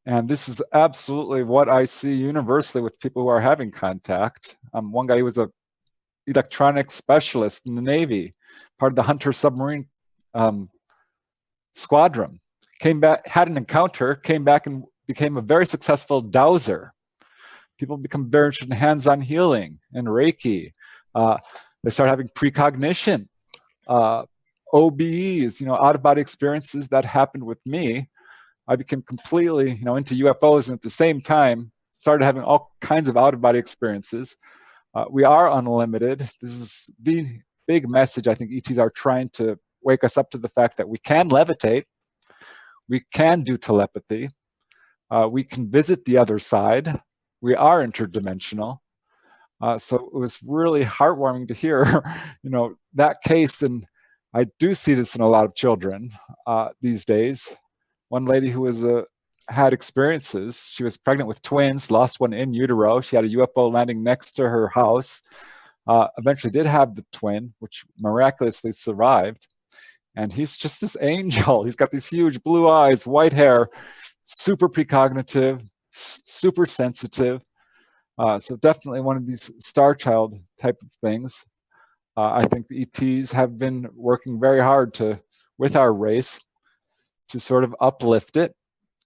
[SPEAKER 4] And this is absolutely what I see universally with people who are having contact. One guy who was an electronics specialist in the Navy, part of the Hunter submarine squadron, came back, had an encounter, came back and became a very successful dowser. People become very interested in hands-on healing and Reiki. They start having precognition, OBEs, out-of-body experiences that happened with me. I became completely, into UFOs, and at the same time, started having all kinds of out-of-body experiences. We are unlimited. This is the big message I think ETs are trying to wake us up to, the fact that we can levitate, we can do telepathy, we can visit the other side, we are interdimensional. So it was really heartwarming to hear, that case, and I do see this in a lot of children these days. One lady who was had experiences. She was pregnant with twins, lost one in utero. She had a UFO landing next to her house. Eventually did have the twin, which miraculously survived. And he's just this angel. He's got these huge blue eyes, white hair, super precognitive, super sensitive. So definitely one of these star child type of things. I think the ETs have been working very hard with our race, to sort of uplift it,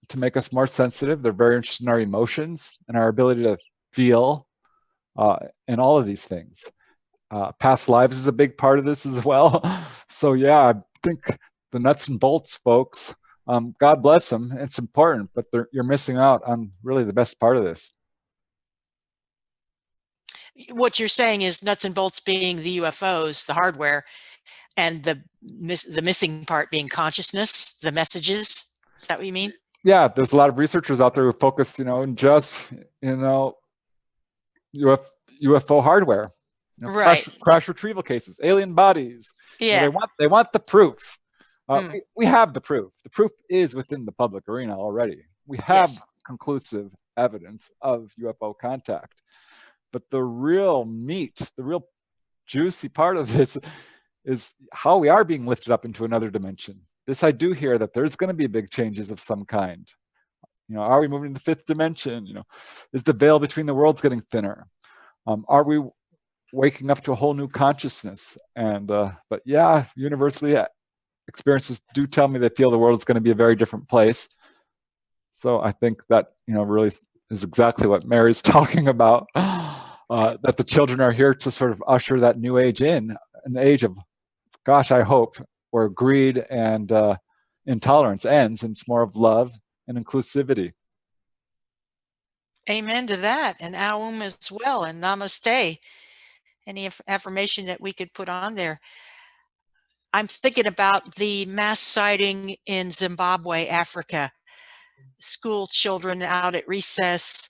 [SPEAKER 4] to make us more sensitive. They're very interested in our emotions and our ability to feel, and all of these things. Past lives is a big part of this as well. So yeah, I think the nuts and bolts folks, God bless them, it's important, but you're missing out on really the best part of this.
[SPEAKER 2] What you're saying is nuts and bolts being the UFOs, the hardware, and the missing part being consciousness, the messages. Is that what you mean?
[SPEAKER 4] Yeah, there's a lot of researchers out there who focus, in just, UFO hardware,
[SPEAKER 2] right?
[SPEAKER 4] Crash retrieval cases, alien bodies.
[SPEAKER 2] Yeah,
[SPEAKER 4] they want the proof. We have the proof. The proof is within the public arena already. We have conclusive evidence of UFO contact. But the real meat, the real juicy part of this is how we are being lifted up into another dimension. This, I do hear that there's going to be big changes of some kind. Are we moving to the fifth dimension? Is the veil between the worlds getting thinner? Are we waking up to a whole new consciousness? And but yeah, universally, experiences do tell me they feel the world is going to be a very different place. So I think that really is exactly what Mary's talking about. That the children are here to sort of usher that new age in, an age of, gosh, I hope, where greed and intolerance ends, and it's more of love and inclusivity.
[SPEAKER 2] Amen to that, and Aum as well, and Namaste. Any affirmation that we could put on there? I'm thinking about the mass sighting in Zimbabwe, Africa. School children out at recess,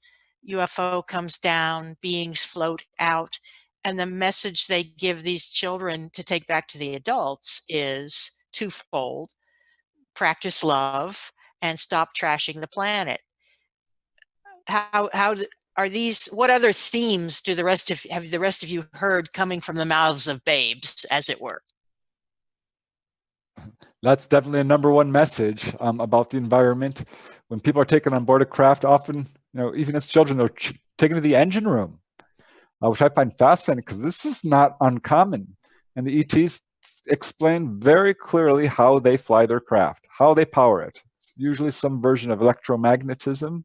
[SPEAKER 2] UFO comes down, beings float out, and the message they give these children to take back to the adults is twofold: practice love and stop trashing the planet. How are these? What other themes have the rest of you heard coming from the mouths of babes, as it were?
[SPEAKER 4] That's definitely a number one message about the environment. When people are taken on board a craft, often, even as children, they're taken to the engine room, which I find fascinating, because this is not uncommon. And the ETs explain very clearly how they fly their craft, how they power it. It's usually some version of electromagnetism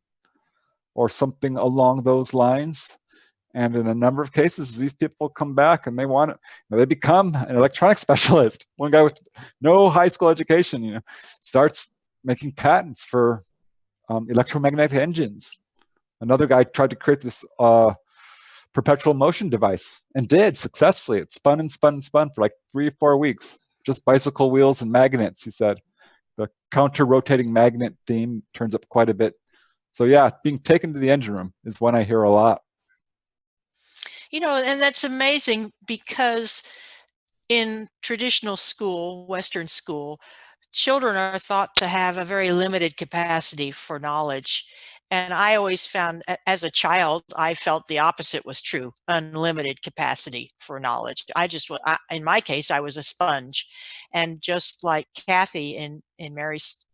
[SPEAKER 4] or something along those lines. And in a number of cases, these people come back and they become an electronics specialist. One guy with no high school education, starts making patents for electromagnetic engines. Another guy tried to create this perpetual motion device, and did successfully. It spun and spun and spun for like 3 or 4 weeks. Just bicycle wheels and magnets, he said. The counter-rotating magnet theme turns up quite a bit So yeah, being taken to the engine room is one I hear a lot.
[SPEAKER 2] You know, and that's amazing because in traditional school, Western school, children are thought to have a very limited capacity for knowledge. And I always found, as a child, I felt the opposite was true, unlimited capacity for knowledge. In my case, I was a sponge. And just like Kathy in Mary's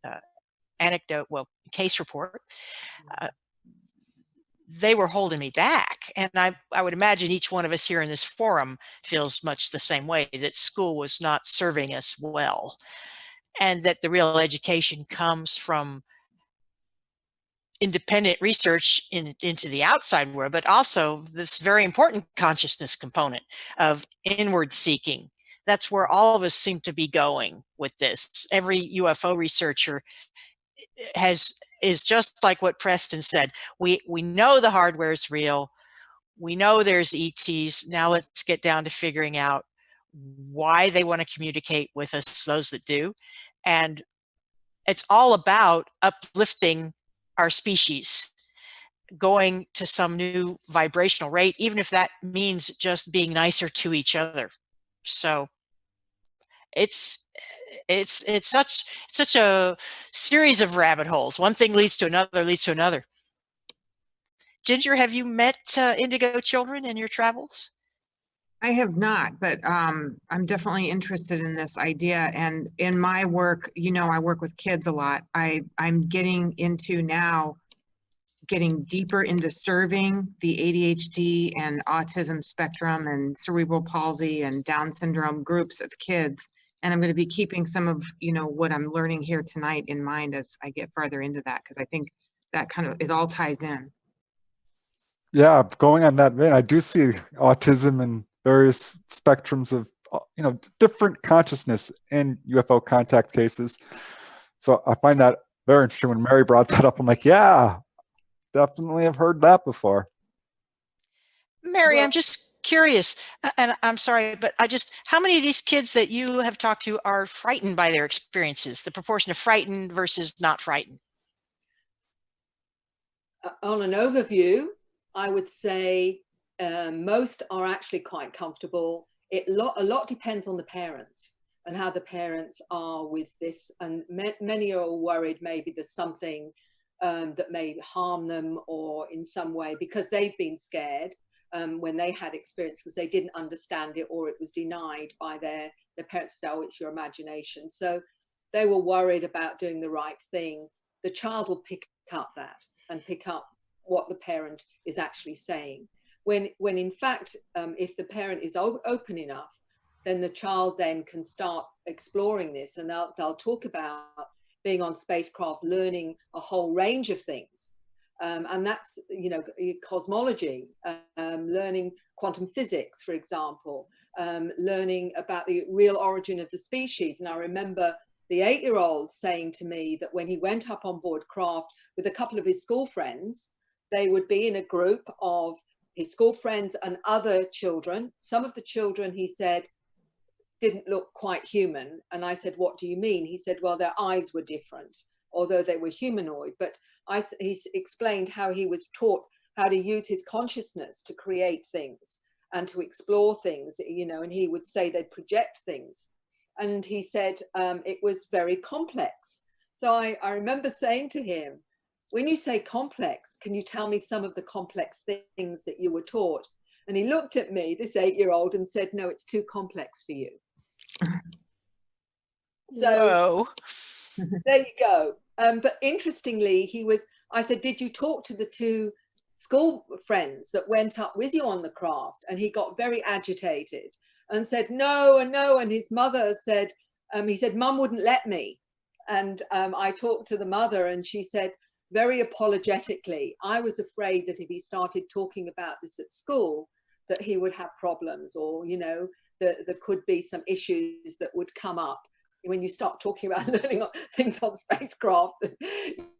[SPEAKER 2] case report, they were holding me back. And I would imagine each one of us here in this forum feels much the same way, that school was not serving us well, and that the real education comes from independent research into the outside world, but also this very important consciousness component of inward seeking. That's where all of us seem to be going with this. Every UFO researcher is just like what Preston said. We know the hardware is real. We know there's ETs. Now let's get down to figuring out why they want to communicate with us, those that do. And it's all about uplifting our species, going to some new vibrational rate, even if that means just being nicer to each other. So it's such a series of rabbit holes. One thing leads to another, leads to another. Ginger, have you met indigo children in your travels?
[SPEAKER 1] I have not, but I'm definitely interested in this idea. And in my work, you know, I work with kids a lot. I'm getting into now, getting deeper into serving the ADHD and autism spectrum and cerebral palsy and Down syndrome groups of kids. And I'm going to be keeping some of, you know, what I'm learning here tonight in mind as I get farther into that, because I think that it all ties in.
[SPEAKER 4] Yeah, going on that vein, I do see autism and various spectrums of, you know, different consciousness in UFO contact cases. So I find that very interesting. When Mary brought that up, I'm like, yeah, definitely have heard that before.
[SPEAKER 2] Mary, I'm just curious, and I'm sorry, but how many of these kids that you have talked to are frightened by their experiences, the proportion of frightened versus not frightened?
[SPEAKER 3] On an overview, I would say most are actually quite comfortable. A lot depends on the parents and how the parents are with this. And many are worried maybe there's something that may harm them or in some way, because they've been scared when they had experience, because they didn't understand it or it was denied by their parents who say, oh, it's your imagination. So they were worried about doing the right thing. The child will pick up that and pick up what the parent is actually saying. When in fact, if the parent is open enough, then the child then can start exploring this, and they'll talk about being on spacecraft, learning a whole range of things. And that's, you know, cosmology, learning quantum physics, for example, learning about the real origin of the species. And I remember the 8-year-old saying to me that when he went up on board craft with a couple of his school friends, they would be in a group of his school friends and other children. Some of the children, he said, didn't look quite human. And I said, what do you mean? He said, well, their eyes were different, although they were humanoid. But he explained how he was taught how to use his consciousness to create things and to explore things, you know, and he would say they'd project things. And he said it was very complex. So I remember saying to him, when you say complex, can you tell me some of the complex things that you were taught? And he looked at me, this 8-year-old, and said, no, it's too complex for you. So there you go. But interestingly, I said, did you talk to the 2 school friends that went up with you on the craft? And he got very agitated and said, no, and no. And his mother said, he said, Mum wouldn't let me. And I talked to the mother, and she said, very apologetically, I was afraid that if he started talking about this at school, that he would have problems, or, you know, there could be some issues that would come up when you start talking about learning things on spacecraft,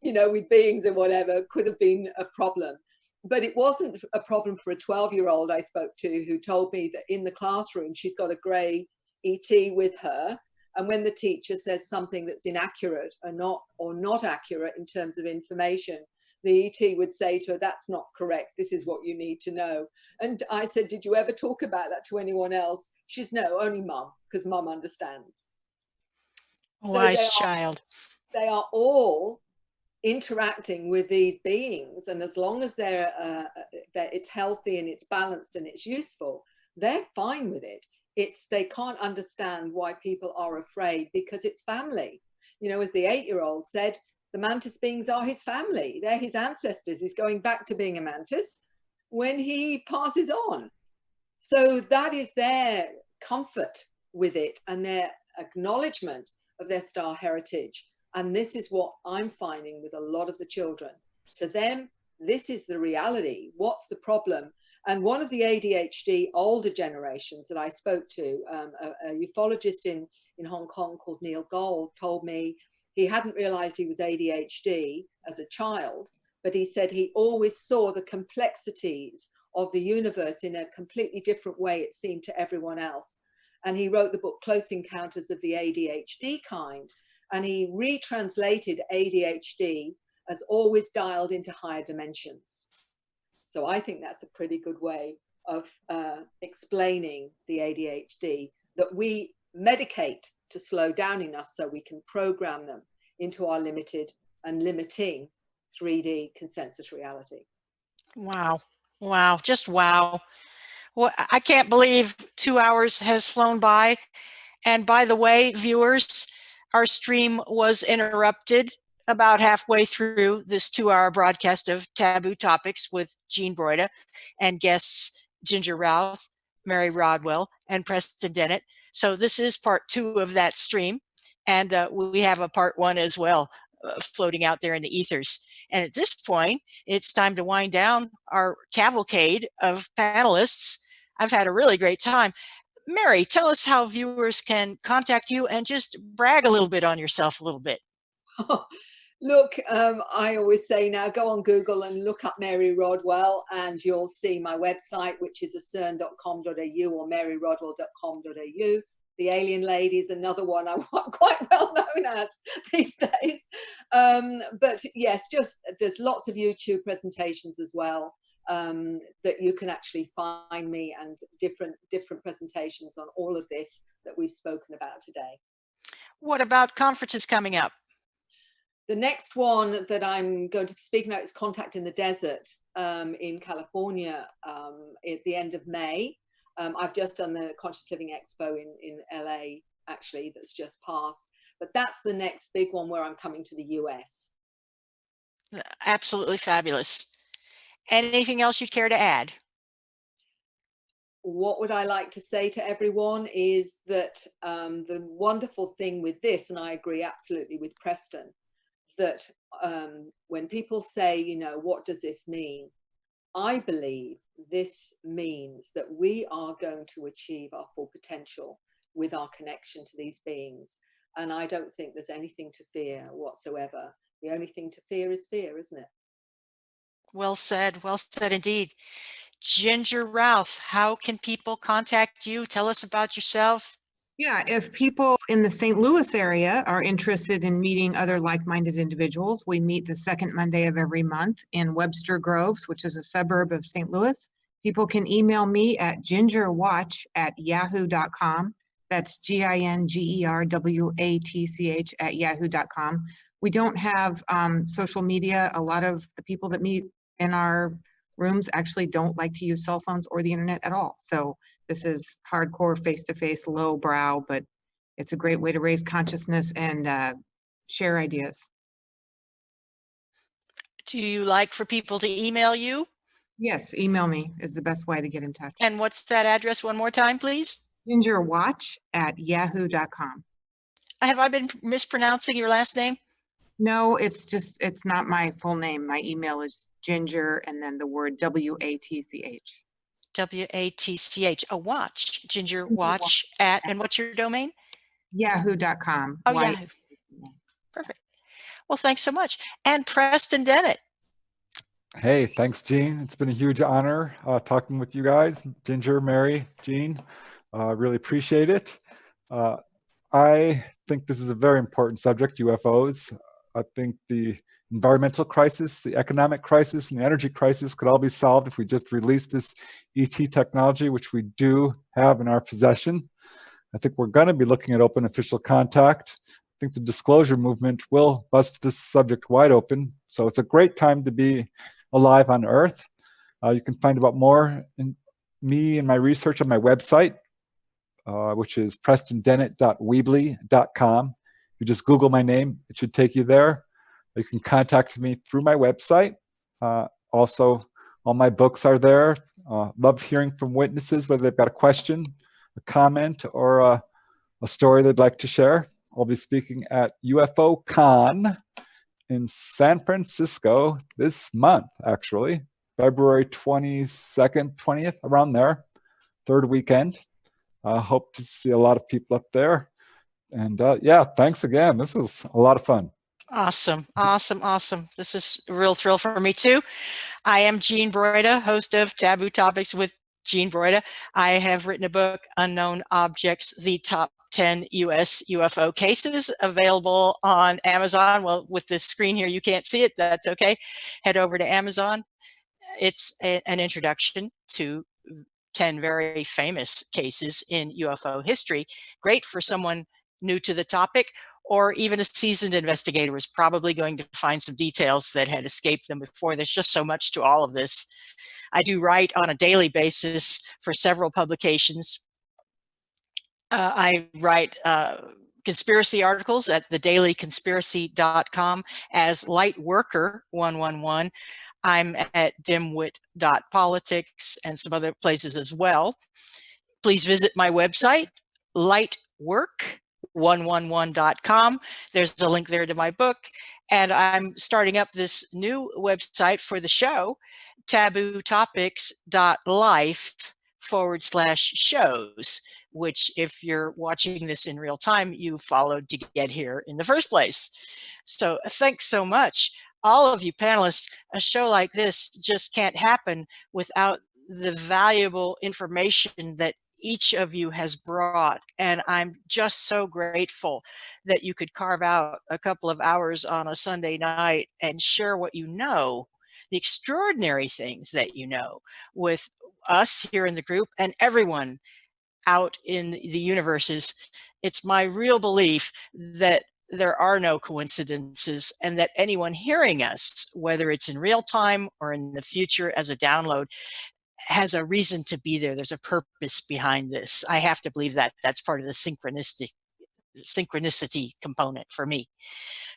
[SPEAKER 3] you know, with beings and whatever, could have been a problem. But it wasn't a problem for a 12-year-old I spoke to, who told me that in the classroom, she's got a grey ET with her. And when the teacher says something that's inaccurate or not accurate in terms of information, the ET would say to her, "That's not correct. This is what you need to know." And I said, "Did you ever talk about that to anyone else?" She said, "No, only Mum, because Mum understands."
[SPEAKER 2] Wise child.
[SPEAKER 3] They are all interacting with these beings, and as long as that it's healthy and it's balanced and it's useful, they're fine with it. They can't understand why people are afraid, because it's family. You know, as the 8-year-old said, the mantis beings are his family. They're his ancestors. He's going back to being a mantis when he passes on. So that is their comfort with it and their acknowledgement of their star heritage. And this is what I'm finding with a lot of the children. To them, this is the reality. What's the problem? And one of the ADHD older generations that I spoke to, a ufologist in Hong Kong called Neil Gold, told me he hadn't realized he was ADHD as a child, but he said he always saw the complexities of the universe in a completely different way, it seemed, to everyone else. And he wrote the book Close Encounters of the ADHD Kind, and he retranslated ADHD as always dialed into higher dimensions. So I think that's a pretty good way of explaining the ADHD, that we medicate to slow down enough so we can program them into our limited and limiting 3D consensus reality.
[SPEAKER 2] Wow. Wow. Just wow. Well, I can't believe 2 hours has flown by. And by the way, viewers, our stream was interrupted about halfway through this 2-hour broadcast of Taboo Topics with Jean Broida and guests Ginger Routh, Mary Rodwell, and Preston Dennett. So this is part 2 of that stream. And we have a part 1 as well, floating out there in the ethers. And at this point, it's time to wind down our cavalcade of panelists. I've had a really great time. Mary, tell us how viewers can contact you and just brag a little bit on yourself a little bit.
[SPEAKER 3] Look, I always say now, go on Google and look up Mary Rodwell, and you'll see my website, which is acern.com.au or maryrodwell.com.au. The Alien Lady is another one I'm quite well known as these days. But yes, just there's lots of YouTube presentations as well, that you can actually find me, and different presentations on all of this that we've spoken about today.
[SPEAKER 2] What about conferences coming up?
[SPEAKER 3] The next one that I'm going to be speaking about is Contact in the Desert in California at the end of May. I've just done the Conscious Living Expo in LA, actually, that's just passed. But that's the next big one where I'm coming to the US.
[SPEAKER 2] Absolutely fabulous. Anything else you'd care to add?
[SPEAKER 3] What would I like to say to everyone is that the wonderful thing with this, and I agree absolutely with Preston, that when people say, you know, what does this mean? I believe this means that we are going to achieve our full potential with our connection to these beings. And I don't think there's anything to fear whatsoever. The only thing to fear is fear, isn't it? Well said
[SPEAKER 2] indeed. Ginger Routh, how can people contact you? Tell us about yourself.
[SPEAKER 1] Yeah, if people in the St. Louis area are interested in meeting other like-minded individuals, we meet the second Monday of every month in Webster Groves, which is a suburb of St. Louis. People can email me at gingerwatch@yahoo.com. That's gingerwatch@yahoo.com. We don't have social media. A lot of the people that meet in our rooms actually don't like to use cell phones or the internet at all. So this is hardcore face-to-face, low brow, but it's a great way to raise consciousness and share ideas.
[SPEAKER 2] Do you like for people to email you?
[SPEAKER 1] Yes, email me is the best way to get in touch.
[SPEAKER 2] And what's that address one more time, please?
[SPEAKER 1] gingerwatch@yahoo.com.
[SPEAKER 2] Have I been mispronouncing your last name?
[SPEAKER 1] No, it's not my full name. My email is ginger and then the word WATCH.
[SPEAKER 2] WATCH, a watch, Ginger Watch at, and what's your domain?
[SPEAKER 1] Yahoo.com.
[SPEAKER 2] Oh, Yahoo. Perfect. Well, thanks so much. And Preston Dennett.
[SPEAKER 4] Hey, thanks, Jean. It's been a huge honor talking with you guys, Ginger, Mary, Jean. Really appreciate it. I think this is a very important subject, UFOs. I think the environmental crisis, the economic crisis, and the energy crisis could all be solved if we just release this ET technology, which we do have in our possession. I think we're going to be looking at open official contact. I think the disclosure movement will bust this subject wide open. So it's a great time to be alive on Earth. You can find out more in me and my research on my website, which is prestondennett.weebly.com. You just Google my name, it should take you there. You can contact me through my website. Also, all my books are there. Love hearing from witnesses, whether they've got a question, a comment, or a story they'd like to share. I'll be speaking at UFO Con in San Francisco this month, actually, February 22nd, 20th, around there, third weekend. Hope to see a lot of people up there. And yeah, thanks again. This was a lot of fun.
[SPEAKER 2] Awesome. This is a real thrill for me too. I am Jean Broida, host of Taboo Topics with Jean Broida. I have written a book, Unknown Objects, the Top 10 U.S. UFO Cases, available on Amazon. Well, with this screen here, you can't see it. That's okay. Head over to Amazon. It's an introduction to 10 very famous cases in UFO history. Great for someone new to the topic, or even a seasoned investigator is probably going to find some details that had escaped them before. There's just so much to all of this. I do write on a daily basis for several publications. I write conspiracy articles at thedailyconspiracy.com as Lightworker111. I'm at dimwit.politics and some other places as well. Please visit my website, lightwork111.com. There's a link there to my book. And I'm starting up this new website for the show, tabootopics.life/shows, which if you're watching this in real time, you followed to get here in the first place. So thanks so much. All of you panelists. A show like this just can't happen without the valuable information that each of you has brought. And I'm just so grateful that you could carve out a couple of hours on a Sunday night and share what you know, the extraordinary things that you know, with us here in the group and everyone out in the universes. It's my real belief that there are no coincidences, and that anyone hearing us, whether it's in real time or in the future as a download, has a reason to be there. There's a purpose behind this. I have to believe that that's part of the synchronicity component for me.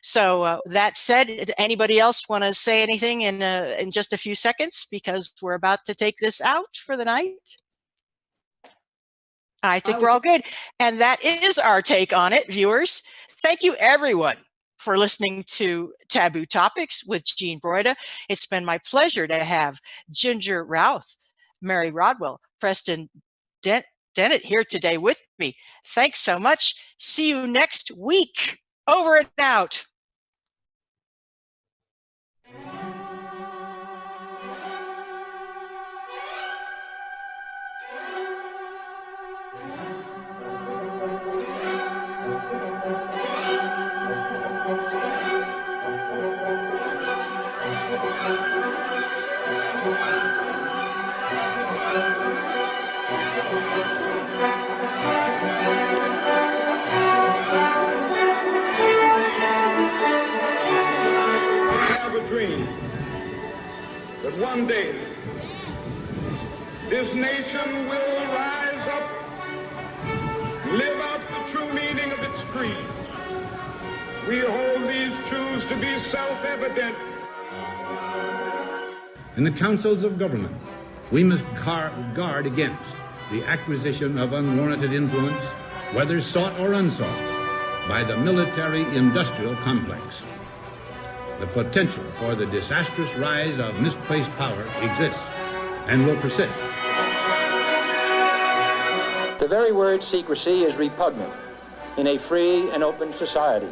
[SPEAKER 2] So that said, anybody else want to say anything in just a few seconds, because we're about to take this out for the night? I think we're all good. And that is our take on it, viewers. Thank you, everyone, for listening to Taboo Topics with Jean Broida. It's been my pleasure to have Ginger Routh, Mary Rodwell, Preston Dennett here today with me. Thanks so much. See you next week. Over and out.
[SPEAKER 5] One day, this nation will rise up, live out the true meaning of its creed. We hold these truths to be self-evident.
[SPEAKER 6] In the councils of government, we must guard against the acquisition of unwarranted influence, whether sought or unsought, by the military-industrial complex. The potential for the disastrous rise of misplaced power exists and will persist.
[SPEAKER 7] The very word secrecy is repugnant in a free and open society,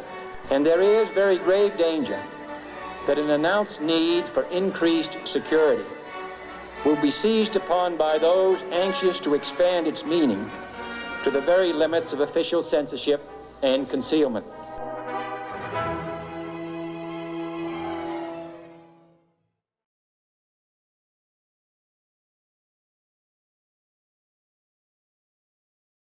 [SPEAKER 7] and there is very grave danger that an announced need for increased security will be seized upon by those anxious to expand its meaning to the very limits of official censorship and concealment.